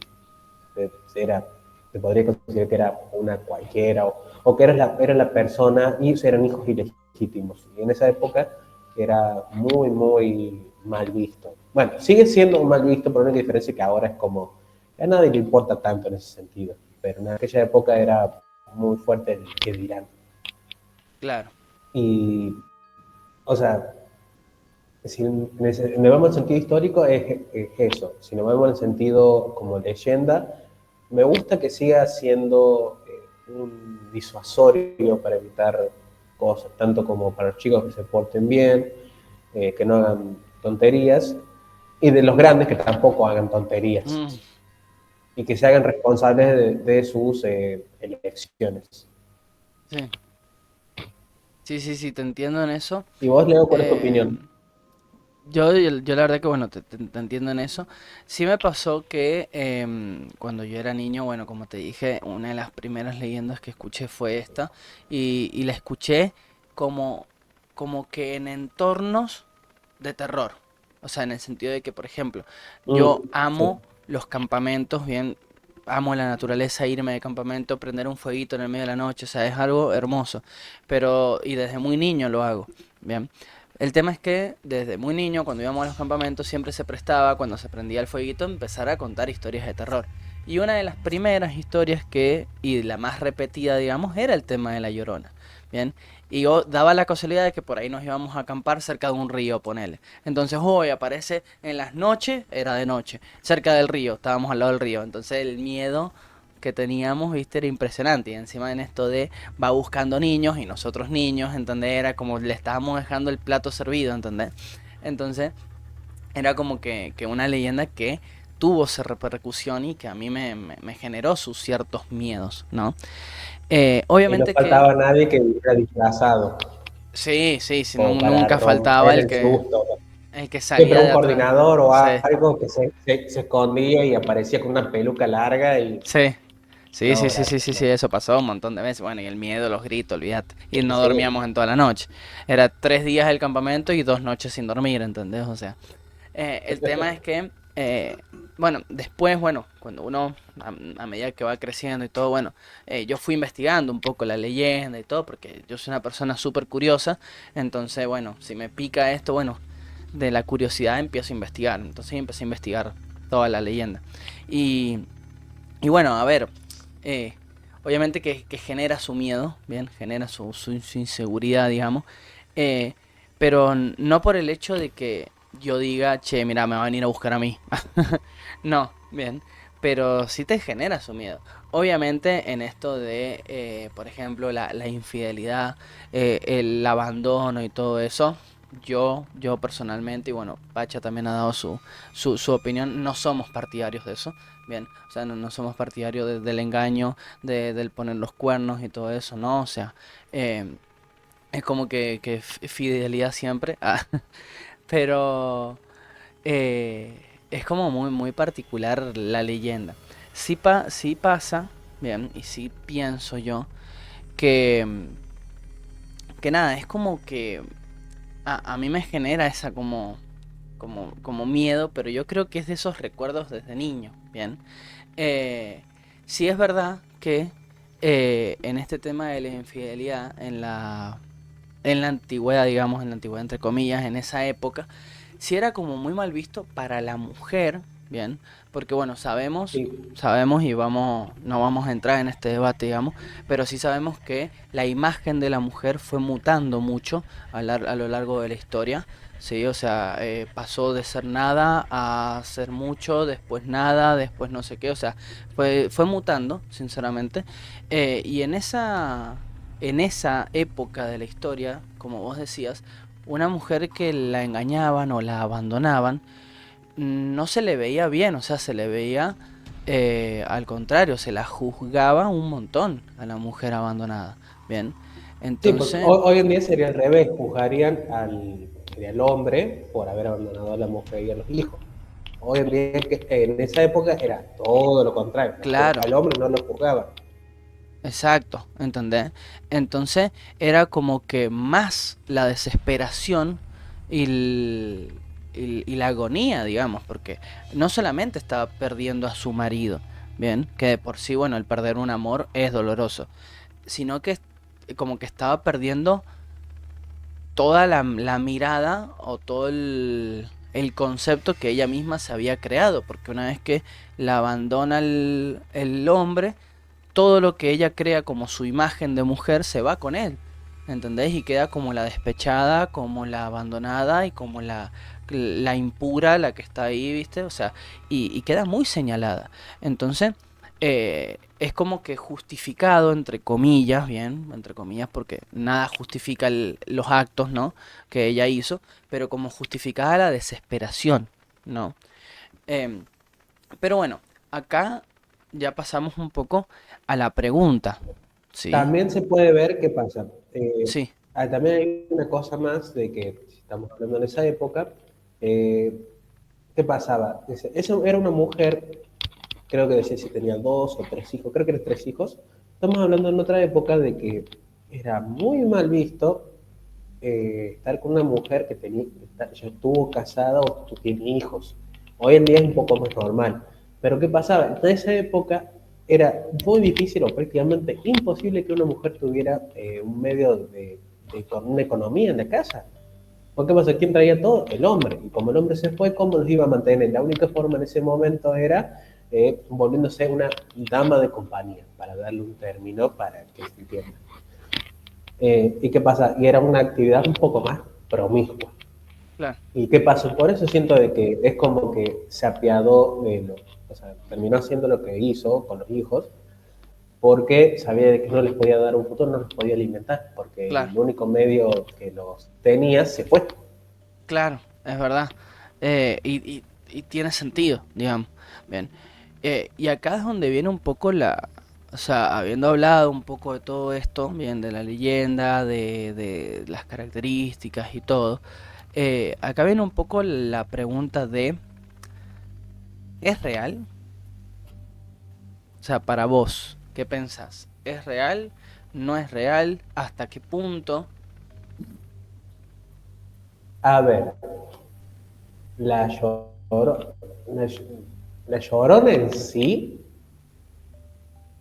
[SPEAKER 2] era, te podría considerar que era una cualquiera o que era la persona y eran hijos ilegítimos. Y en esa época era muy, muy mal visto. Bueno, sigue siendo mal visto, pero una diferencia que ahora es como, a nadie le importa tanto en ese sentido. Pero en aquella época era muy fuerte el que dirán.
[SPEAKER 1] Claro.
[SPEAKER 2] Y, o sea, si nos vemos en sentido histórico es eso. Si nos vemos en sentido como leyenda, me gusta que siga siendo un disuasorio para evitar cosas, tanto como para los chicos que se porten bien, que no hagan tonterías, y de los grandes que tampoco hagan tonterías
[SPEAKER 1] Mm,
[SPEAKER 2] y que se hagan responsables de sus elecciones.
[SPEAKER 1] Sí, sí, sí, sí, te entiendo en eso.
[SPEAKER 2] ¿Y vos, Leo, cuál es tu
[SPEAKER 1] Eh,
[SPEAKER 2] opinión?
[SPEAKER 1] yo la verdad que, bueno, te entiendo en eso. Sí me pasó que cuando yo era niño, bueno, como te dije, una de las primeras leyendas que escuché fue esta. Y la escuché como, como que en entornos de terror. O sea, en el sentido de que, por ejemplo, yo
[SPEAKER 2] Sí.
[SPEAKER 1] amo los campamentos, bien, amo la naturaleza, irme de campamento, prender un fueguito en el medio de la noche, o sea, es algo hermoso. Pero, y desde muy niño lo hago, bien. El tema es que desde muy niño, cuando íbamos a los campamentos, siempre se prestaba, cuando se prendía el fueguito, empezar a contar historias de terror. Y una de las primeras historias que, y la más repetida, digamos, era el tema de la Llorona. Bien, y yo daba la casualidad de que por ahí nos íbamos a acampar cerca de un río, ponele. Entonces hoy aparece en las noches, era de noche, cerca del río, estábamos al lado del río. Entonces el miedo que teníamos, viste, era impresionante. Y encima en esto de va buscando niños y nosotros niños, ¿entendés? Era como le estábamos dejando el plato servido, ¿entendés? Entonces era como que una leyenda que tuvo esa repercusión y que a mí me generó sus ciertos miedos, ¿no?
[SPEAKER 2] Y no
[SPEAKER 1] Obviamente que
[SPEAKER 2] faltaba nadie que hubiera disfrazado,
[SPEAKER 1] sí, sí, sí,
[SPEAKER 2] como para
[SPEAKER 1] nunca faltaba
[SPEAKER 2] romper el susto.
[SPEAKER 1] el que
[SPEAKER 2] Siempre
[SPEAKER 1] salía
[SPEAKER 2] un
[SPEAKER 1] de atrás.
[SPEAKER 2] coordinador o
[SPEAKER 1] Sí,
[SPEAKER 2] algo que se escondía y aparecía con una peluca larga y
[SPEAKER 1] sí, sí, sí,
[SPEAKER 2] no,
[SPEAKER 1] sí, sí, sí,
[SPEAKER 2] gracias,
[SPEAKER 1] sí,
[SPEAKER 2] no.
[SPEAKER 1] eso pasó un montón de veces. Bueno, y el miedo, los gritos, olvídate. Y no
[SPEAKER 2] Sí,
[SPEAKER 1] dormíamos en toda la noche. Era 3 días del campamento y 2 noches sin dormir, ¿entendés? O sea, el tema es que, bueno, después, bueno, cuando uno, a medida que va creciendo y todo, bueno, yo fui investigando un poco la leyenda y todo, porque yo soy una persona súper curiosa, entonces, bueno, si me pica esto, bueno, de la curiosidad empiezo a investigar, entonces empecé a investigar toda la leyenda. Y, y bueno, a ver, eh, obviamente que genera su miedo, bien, genera su inseguridad, digamos, eh, pero no por el hecho de que yo diga, che, mira, me va a venir a buscar a mí. No, bien, pero sí te genera su miedo. Obviamente en esto de, por ejemplo, la infidelidad, el abandono y todo eso, yo personalmente, y bueno, Pacha también ha dado su opinión, no somos partidarios de eso. Bien, o sea, no somos partidarios del engaño, del poner los cuernos y todo eso, ¿no? O sea, eh, es como que fidelidad siempre. Ah, pero es como muy particular la leyenda. Sí pasa, bien, y sí pienso yo que, que nada, es como que a mí me genera esa como miedo, pero yo creo que es de esos recuerdos desde niño, bien. Eh, sí es verdad que en este tema de la infidelidad, en la antigüedad, digamos, en la antigüedad entre comillas, en esa época, sí era como muy mal visto para la mujer, bien, porque bueno,
[SPEAKER 2] sí,
[SPEAKER 1] sabemos y no vamos a entrar en este debate, digamos, pero sí sabemos que la imagen de la mujer fue mutando mucho a lo largo de la historia. Sí, o sea, pasó de ser nada a ser mucho, después nada, después no sé qué, o sea, fue mutando, sinceramente. Y en esa época de la historia, como vos decías, una mujer que la engañaban o la abandonaban, no se le veía bien, o sea, se le veía al contrario, se la juzgaba un montón a la mujer abandonada. Bien,
[SPEAKER 2] sí, porque
[SPEAKER 1] entonces,
[SPEAKER 2] hoy en día sería al revés, juzgarían al hombre por haber abandonado a la mujer y a los hijos. Hoy en día, en esa época era todo lo contrario,
[SPEAKER 1] claro,
[SPEAKER 2] al hombre no lo juzgaban.
[SPEAKER 1] exacto, ¿entendés? Entonces era como que más la desesperación y, y la agonía, digamos, porque no solamente estaba perdiendo a su marido, bien, que de por sí, bueno, el perder un amor es doloroso, sino que como que estaba perdiendo toda la mirada o todo el concepto que ella misma se había creado, porque una vez que la abandona el hombre, todo lo que ella crea como su imagen de mujer se va con él, ¿entendés? Y queda como la despechada, como la abandonada y como la impura, la que está ahí, ¿viste? O sea, y queda muy señalada. Entonces, es como que justificado, entre comillas, bien, entre comillas, porque nada justifica los actos, ¿no? Que ella hizo, pero como justificada la desesperación, ¿no? Em, pero bueno, acá ya pasamos un poco a la pregunta. Sí,
[SPEAKER 2] También se puede ver qué pasa.
[SPEAKER 1] sí,
[SPEAKER 2] También hay una cosa más de que, si estamos hablando en esa época, eh, ¿qué pasaba? Eso era una mujer, creo que decía si tenía 2 o 3 hijos, creo que eran 3 hijos. Estamos hablando en otra época de que era muy mal visto estar con una mujer que ya estuvo casada o tiene hijos. Hoy en día es un poco más normal. Pero ¿qué pasaba? En esa época era muy difícil o prácticamente imposible que una mujer tuviera un medio con una economía en la casa. ¿Por qué pasa? ¿Quién traía todo? El hombre. Y como el hombre se fue, ¿cómo los iba a mantener? La única forma en ese momento era volviéndose una dama de compañía, para darle un término para que se entienda. ¿Y qué pasa? Y era una actividad un poco más promiscua.
[SPEAKER 1] claro,
[SPEAKER 2] ¿Y qué pasó? Por eso siento de que es como que se apiadó o sea, terminó haciendo lo que hizo con los hijos, porque sabía de que no les podía dar un futuro, no los podía alimentar, porque
[SPEAKER 1] claro,
[SPEAKER 2] el único medio que los tenía se fue.
[SPEAKER 1] claro, es verdad. Y tiene sentido, digamos. Bien. Y acá es donde viene un poco o sea, habiendo hablado un poco de todo esto, bien, de la leyenda, de las características y todo, acá viene un poco la pregunta de, ¿es real? O sea, para vos, ¿qué pensás? ¿Es real? ¿No es real? ¿Hasta qué punto?
[SPEAKER 2] A ver, la, lloro, la, la Llorona en sí,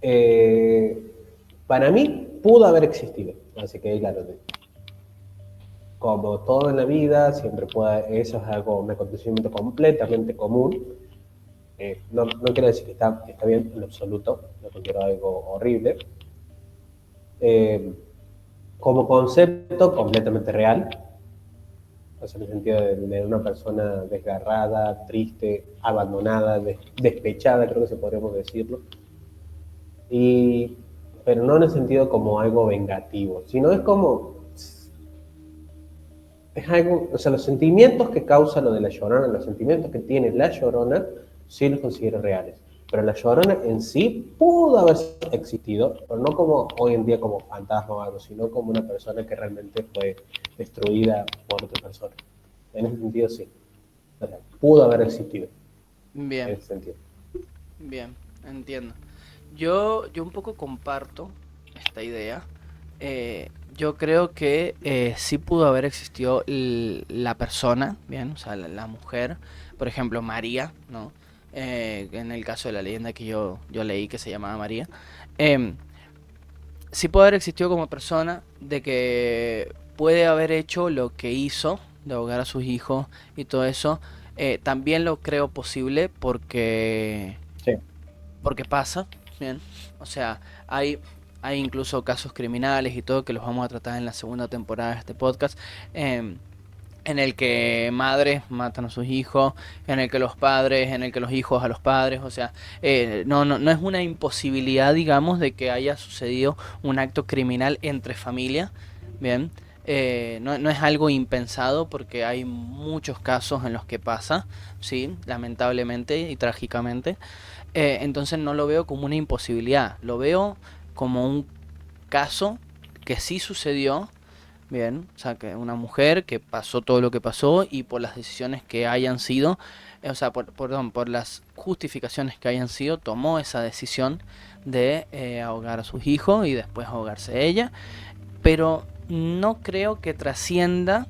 [SPEAKER 2] eh, para mí pudo haber existido, así que claro, como todo en la vida, siempre puede, eso es algo, un acontecimiento completamente común. No quiero decir que está bien en absoluto, no considero algo horrible. Eh, Como concepto, completamente real, o sea, en el sentido de una persona desgarrada, triste, abandonada, despechada, creo que se podríamos decirlo. Y, pero no en el sentido como algo vengativo, sino es como es algo, o sea, los sentimientos que causa lo de la Llorona, los sentimientos que tiene la Llorona, sí los considero reales. Pero la Llorona en sí pudo haber existido, pero no como hoy en día como fantasma o algo, sino como una persona que realmente fue destruida por otra persona. En ese sentido, sí. O sea, pudo haber existido, en
[SPEAKER 1] Bien,
[SPEAKER 2] ese sentido.
[SPEAKER 1] bien, entiendo. Yo un poco comparto esta idea. Yo creo que sí pudo haber existido la persona, bien, o sea, la mujer, por ejemplo, María, ¿no? En el caso de la leyenda que yo leí que se llamaba María. Em, sí puede haber existido como persona, de que puede haber hecho lo que hizo, de ahogar a sus hijos y todo eso. También lo creo posible
[SPEAKER 2] Sí.
[SPEAKER 1] porque pasa, bien. O sea, hay incluso casos criminales y todo que los vamos a tratar en la segunda temporada de este podcast. En el que madres matan a sus hijos, en el que los padres, en el que los hijos a los padres, o sea, no es una imposibilidad, digamos, de que haya sucedido un acto criminal entre familias, bien, no es algo impensado porque hay muchos casos en los que pasa, sí, lamentablemente y trágicamente, entonces no lo veo como una imposibilidad, lo veo como un caso que sí sucedió. Bien, o sea, que una mujer que pasó todo lo que pasó y por las decisiones que hayan sido, o sea, perdón, por las justificaciones que hayan sido, tomó esa decisión de ahogar a sus hijos y después ahogarse ella, pero no creo que trascienda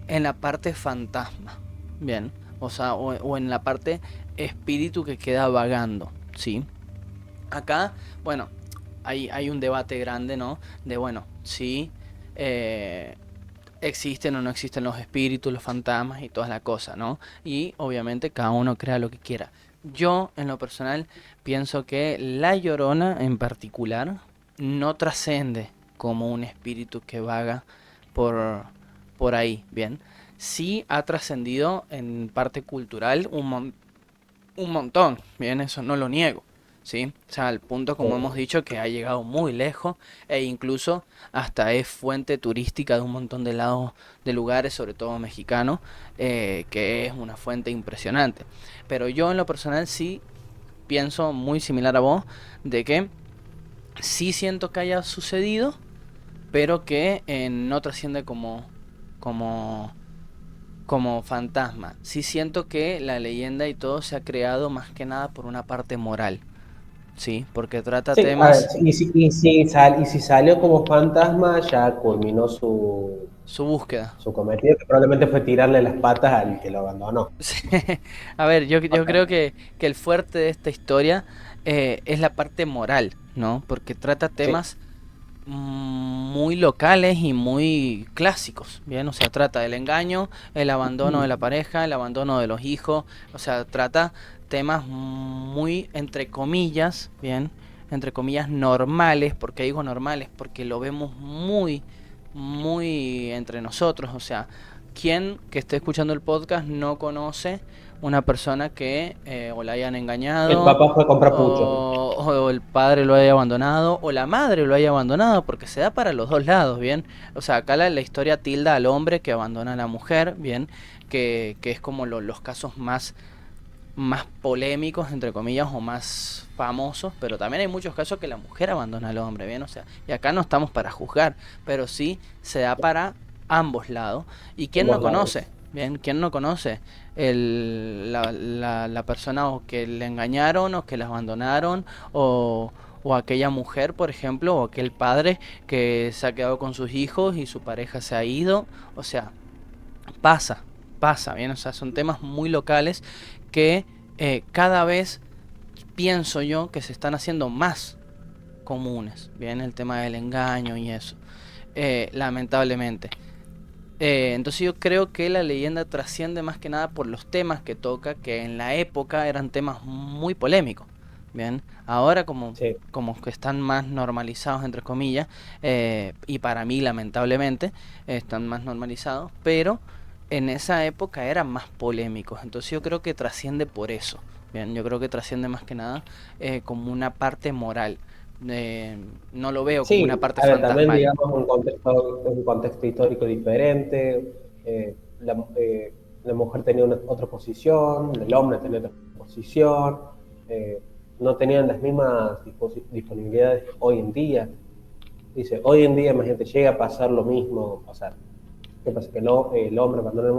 [SPEAKER 1] en la parte fantasma, bien, o sea, o en la parte espíritu que queda vagando, ¿sí? Acá, bueno, hay un debate grande, ¿no? De, bueno, sí, eh, existen o no existen los espíritus, los fantasmas y toda la cosa, ¿no? Y obviamente cada uno crea lo que quiera. Yo, en lo personal, pienso que la Llorona en particular no trasciende como un espíritu que vaga por, por ahí, ¿bien? Sí ha trascendido en parte cultural un montón, bien, eso no lo niego, ¿sí? O sea, al punto, como hemos dicho, que ha llegado muy lejos e incluso hasta es fuente turística de un montón de lados, de lugares, sobre todo mexicanos, que es una fuente impresionante. Pero yo en lo personal sí pienso muy similar a vos, de que sí siento que haya sucedido, pero que no trasciende como, como fantasma. Sí siento que la leyenda y todo se ha creado más que nada por una parte moral, ¿sí? Porque trata
[SPEAKER 2] Sí, a ver,
[SPEAKER 1] temas,
[SPEAKER 2] y si salió como fantasma, ya culminó
[SPEAKER 1] su búsqueda.
[SPEAKER 2] su cometido, que probablemente fue tirarle las patas al que lo abandonó.
[SPEAKER 1] Sí. A ver,
[SPEAKER 2] O
[SPEAKER 1] yo
[SPEAKER 2] sea,
[SPEAKER 1] creo que el fuerte de esta historia es la parte moral, ¿no? Porque trata
[SPEAKER 2] sí.
[SPEAKER 1] temas muy locales y muy clásicos, ¿bien? O sea, trata del engaño, el abandono de la pareja, el abandono de los hijos, o sea, trata temas muy, entre comillas, ¿bien? Entre comillas, normales, ¿porque digo normales? Porque lo vemos muy entre nosotros, o sea, ¿quién que esté escuchando el podcast no conoce una persona que o la hayan
[SPEAKER 2] El
[SPEAKER 1] engañado
[SPEAKER 2] papá fue a comprar pucho.
[SPEAKER 1] o el padre lo haya abandonado o la madre lo haya abandonado? Porque se da para los dos lados, ¿bien? O sea, acá la historia tilda al hombre que abandona a la mujer, ¿bien? Que es como los casos más polémicos, entre comillas, o más famosos, pero también hay muchos casos que la mujer abandona al hombre, ¿bien? O sea, y acá no estamos para juzgar, pero sí se da para ambos lados. ¿Y quién no
[SPEAKER 2] Ambos lados.
[SPEAKER 1] conoce? Bien, ¿quién no conoce la persona o que le engañaron o que la abandonaron o aquella mujer, por ejemplo, o aquel padre que se ha quedado con sus hijos y su pareja se ha ido? O sea, pasa, pasa, bien, o sea, son temas muy locales que cada vez pienso yo que se están haciendo más comunes, bien, el tema del engaño y eso, lamentablemente. Entonces yo creo que la leyenda trasciende más que nada por los temas que toca, que en la época eran temas muy polémicos. Bien, ahora
[SPEAKER 2] Sí.
[SPEAKER 1] como que están más normalizados, entre comillas, y para mí lamentablemente están más normalizados, pero en esa época eran más polémicos. Entonces yo creo que trasciende por eso. Bien, yo creo que trasciende más que nada como una parte moral. Eh, no lo veo como una
[SPEAKER 2] Sí,
[SPEAKER 1] parte
[SPEAKER 2] a ver, también
[SPEAKER 1] fantasmal.
[SPEAKER 2] digamos un contexto histórico diferente. La mujer tenía otra posición, el hombre tenía otra posición, eh, no tenían las mismas disponibilidades hoy en día. Dice, hoy en día, imagínate, llega a pasar lo mismo, o sea, ¿qué pasa? Que el hombre abandona a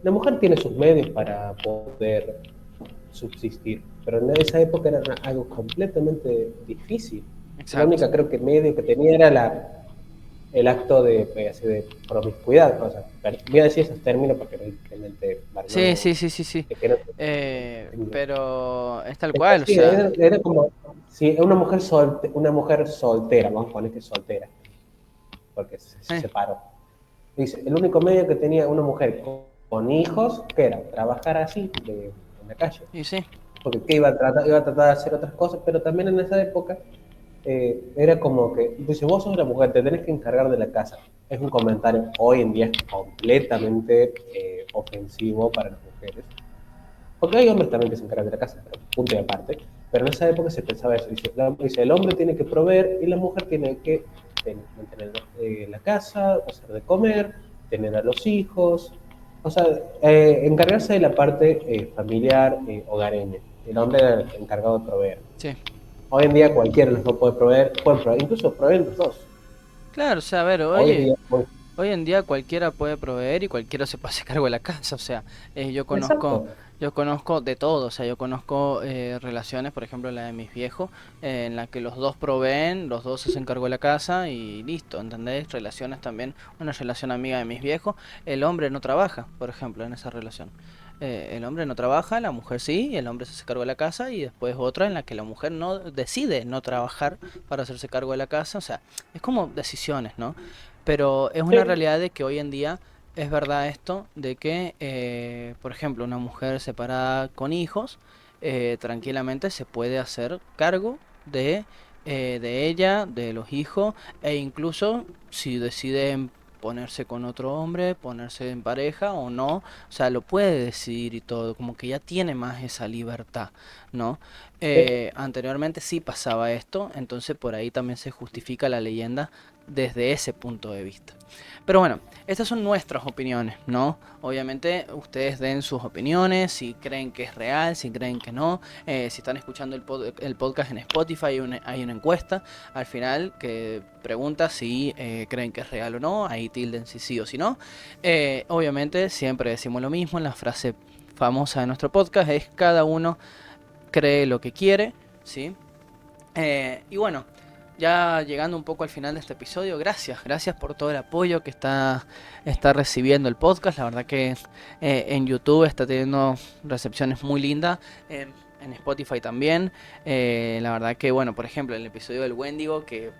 [SPEAKER 2] la mujer tiene sus medios para poder subsistir, pero en esa época era algo completamente difícil. La
[SPEAKER 1] Exacto.
[SPEAKER 2] única, creo que medio que tenía era el acto de promiscuidad, o sea, voy a decir esos términos porque realmente, para
[SPEAKER 1] Sí,
[SPEAKER 2] no,
[SPEAKER 1] sí, sí, sí, sí.
[SPEAKER 2] que no
[SPEAKER 1] Pero es tal
[SPEAKER 2] pero
[SPEAKER 1] cual, o
[SPEAKER 2] sí,
[SPEAKER 1] sea,
[SPEAKER 2] era como, si una mujer soltera, vamos a poner que soltera, porque se
[SPEAKER 1] eh,
[SPEAKER 2] separó. Dice, el único medio que tenía una mujer con hijos, que era trabajar así, en la calle,
[SPEAKER 1] y sí,
[SPEAKER 2] porque ¿qué iba a tratar de hacer otras cosas, pero también en esa época era como que, dice, vos sos la mujer, te tenés que encargar de la casa. Es un comentario, hoy en día es completamente ofensivo para las mujeres, porque hay hombres también que se encargan de la casa, pero punto y aparte. Pero en esa época se pensaba eso. Dice, el hombre tiene que proveer y la mujer tiene que mantener la casa, hacer de comer, tener a los hijos. O sea, encargarse de la parte familiar, hogareña. El hombre era el encargado de proveer.
[SPEAKER 1] sí.
[SPEAKER 2] Hoy en día cualquiera los puede proveer, pueden proveer, incluso proveen los dos.
[SPEAKER 1] Claro, o sea, a ver,
[SPEAKER 2] Hoy en día,
[SPEAKER 1] hoy en día cualquiera puede proveer y cualquiera se puede hacer cargo de la casa, o sea,
[SPEAKER 2] exacto.
[SPEAKER 1] yo conozco de todo, o sea, yo conozco relaciones, por ejemplo, la de mis viejos, en la que los dos proveen, los dos se hacen cargo de la casa y listo, ¿entendés? Relaciones también, una relación amiga de mis viejos, el hombre no trabaja, por ejemplo, en esa relación. El hombre no trabaja, la mujer sí, y el hombre se hace cargo de la casa y después otra en la que la mujer no decide no trabajar para hacerse cargo de la casa, o sea, es como decisiones, ¿no? Pero es una
[SPEAKER 2] Sí,
[SPEAKER 1] realidad de que hoy en día es verdad esto, de que, por ejemplo, una mujer separada con hijos, tranquilamente se puede hacer cargo de ella, de los hijos, e incluso si decide ponerse con otro hombre, ponerse en pareja o no, o sea, lo puede decidir y todo, como que ya tiene más esa libertad, ¿no?
[SPEAKER 2] sí,
[SPEAKER 1] Anteriormente sí pasaba esto, entonces por ahí también se justifica la leyenda desde ese punto de vista. Pero bueno, estas son nuestras opiniones, ¿no? Obviamente ustedes den sus opiniones, si creen que es real, si creen que no. Si están escuchando el podcast en Spotify, hay una encuesta al final que pregunta si creen que es real o no. Ahí tilden si sí o si no. Obviamente siempre decimos lo mismo, la frase famosa de nuestro podcast es: cada uno cree lo que quiere, ¿sí? Y bueno, ya llegando un poco al final de este episodio, gracias por todo el apoyo que está recibiendo el podcast. La verdad que en YouTube está teniendo recepciones muy lindas, en Spotify también. La verdad que, bueno, por ejemplo, el episodio del Wendigo, que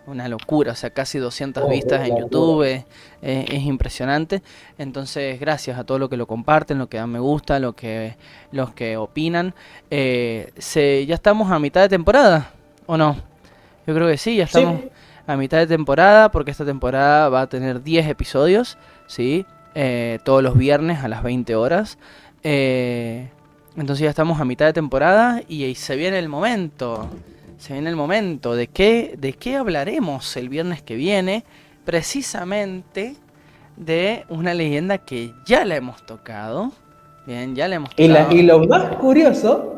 [SPEAKER 1] una locura, o sea, casi 200 vistas en
[SPEAKER 2] La locura.
[SPEAKER 1] YouTube, es impresionante. Entonces, gracias a todos los que lo comparten, los que dan me gusta, los que opinan. Ya estamos a mitad de temporada, ¿o no? Yo creo que sí, ya estamos
[SPEAKER 2] Sí,
[SPEAKER 1] a mitad de temporada, porque esta temporada va a tener 10 episodios, ¿sí? Todos los viernes a las 20 horas. Eh, entonces ya estamos a mitad de temporada y se viene el momento. Se viene el momento de qué hablaremos el viernes que viene. Precisamente de una leyenda que ya la hemos tocado. Bien, ya la hemos
[SPEAKER 2] y
[SPEAKER 1] tocado.
[SPEAKER 2] lo más curioso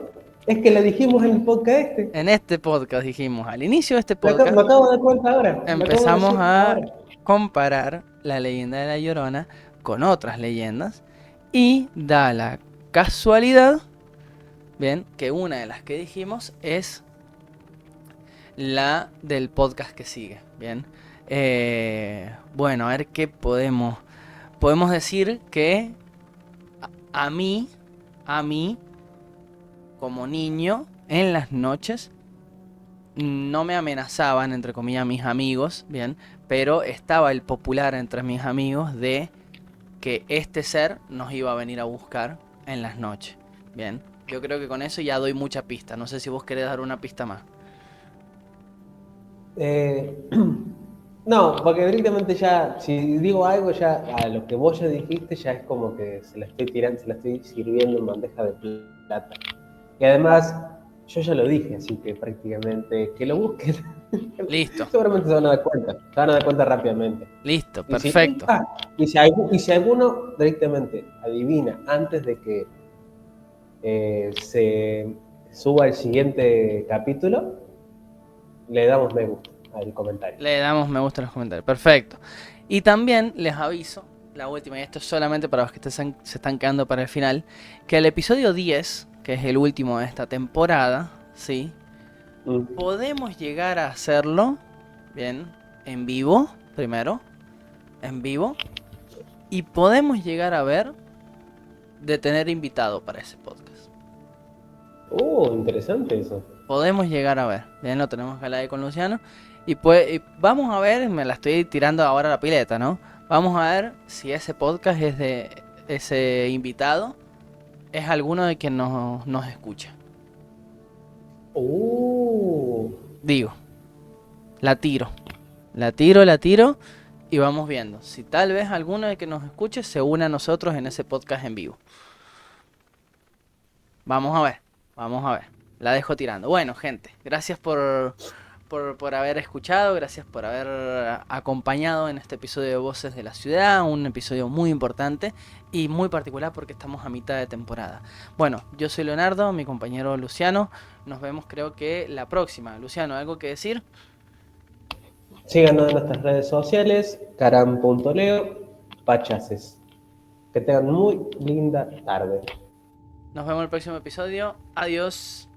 [SPEAKER 2] es que lo dijimos en el podcast este.
[SPEAKER 1] En este podcast dijimos, al inicio de este
[SPEAKER 2] Me
[SPEAKER 1] podcast,
[SPEAKER 2] acabo de dar cuenta ahora, lo acabo de
[SPEAKER 1] empezamos
[SPEAKER 2] decir
[SPEAKER 1] a
[SPEAKER 2] ahora.
[SPEAKER 1] comparar la leyenda de la Llorona con otras leyendas y da la casualidad, bien, que una de las que dijimos es la del podcast que sigue, bien. Bueno, a ver qué podemos decir que a mí, a mí, como niño, en las noches no me amenazaban, entre comillas, mis amigos, bien, pero estaba el popular entre mis amigos de que este ser nos iba a venir a buscar en las noches, bien. Yo creo que con eso ya doy mucha pista. No sé si vos querés dar una pista más.
[SPEAKER 2] Eh, no, porque directamente ya, si digo algo, ya a lo que vos ya dijiste, ya es como que se la estoy tirando, se la estoy sirviendo en bandeja de plata. Y además, yo ya lo dije, así que prácticamente que lo busquen.
[SPEAKER 1] Listo,
[SPEAKER 2] Seguramente se van a dar cuenta, se van a dar cuenta rápidamente.
[SPEAKER 1] listo,
[SPEAKER 2] Y si,
[SPEAKER 1] perfecto.
[SPEAKER 2] ah, y si alguno directamente adivina antes de que se suba el siguiente capítulo, le damos me gusta al comentario.
[SPEAKER 1] Le damos me gusta en los comentarios. Perfecto. Y también les aviso, la última, y esto es solamente para los que se están quedando para el final, que el episodio 10, que es el último de esta temporada, ¿sí?
[SPEAKER 2] Mm.
[SPEAKER 1] Podemos llegar a hacerlo, bien, en vivo, primero, en vivo. Y podemos llegar a ver de tener invitado para ese podcast.
[SPEAKER 2] Interesante eso.
[SPEAKER 1] Podemos llegar a ver. Bien, lo tenemos que hablar ahí con Luciano. Y pues vamos a ver, me la estoy tirando ahora a la pileta, ¿no? Vamos a ver si ese podcast es de ese invitado, es alguno de quien nos escucha.
[SPEAKER 2] Uh,
[SPEAKER 1] Digo, la tiro. La tiro y vamos viendo. Si tal vez alguno de que nos escuche se une a nosotros en ese podcast en vivo. Vamos a ver, vamos a ver. La dejo tirando. Bueno, gente, gracias por haber escuchado, gracias por haber acompañado en este episodio de Voces de la Ciudad, un episodio muy importante y muy particular porque estamos a mitad de temporada. Bueno, yo soy Leonardo, mi compañero Luciano, nos vemos creo que la próxima. Luciano, ¿algo que decir?
[SPEAKER 2] síganos en nuestras redes sociales, caram.leo, pachaces. Que tengan muy linda tarde.
[SPEAKER 1] Nos vemos en el próximo episodio. Adiós.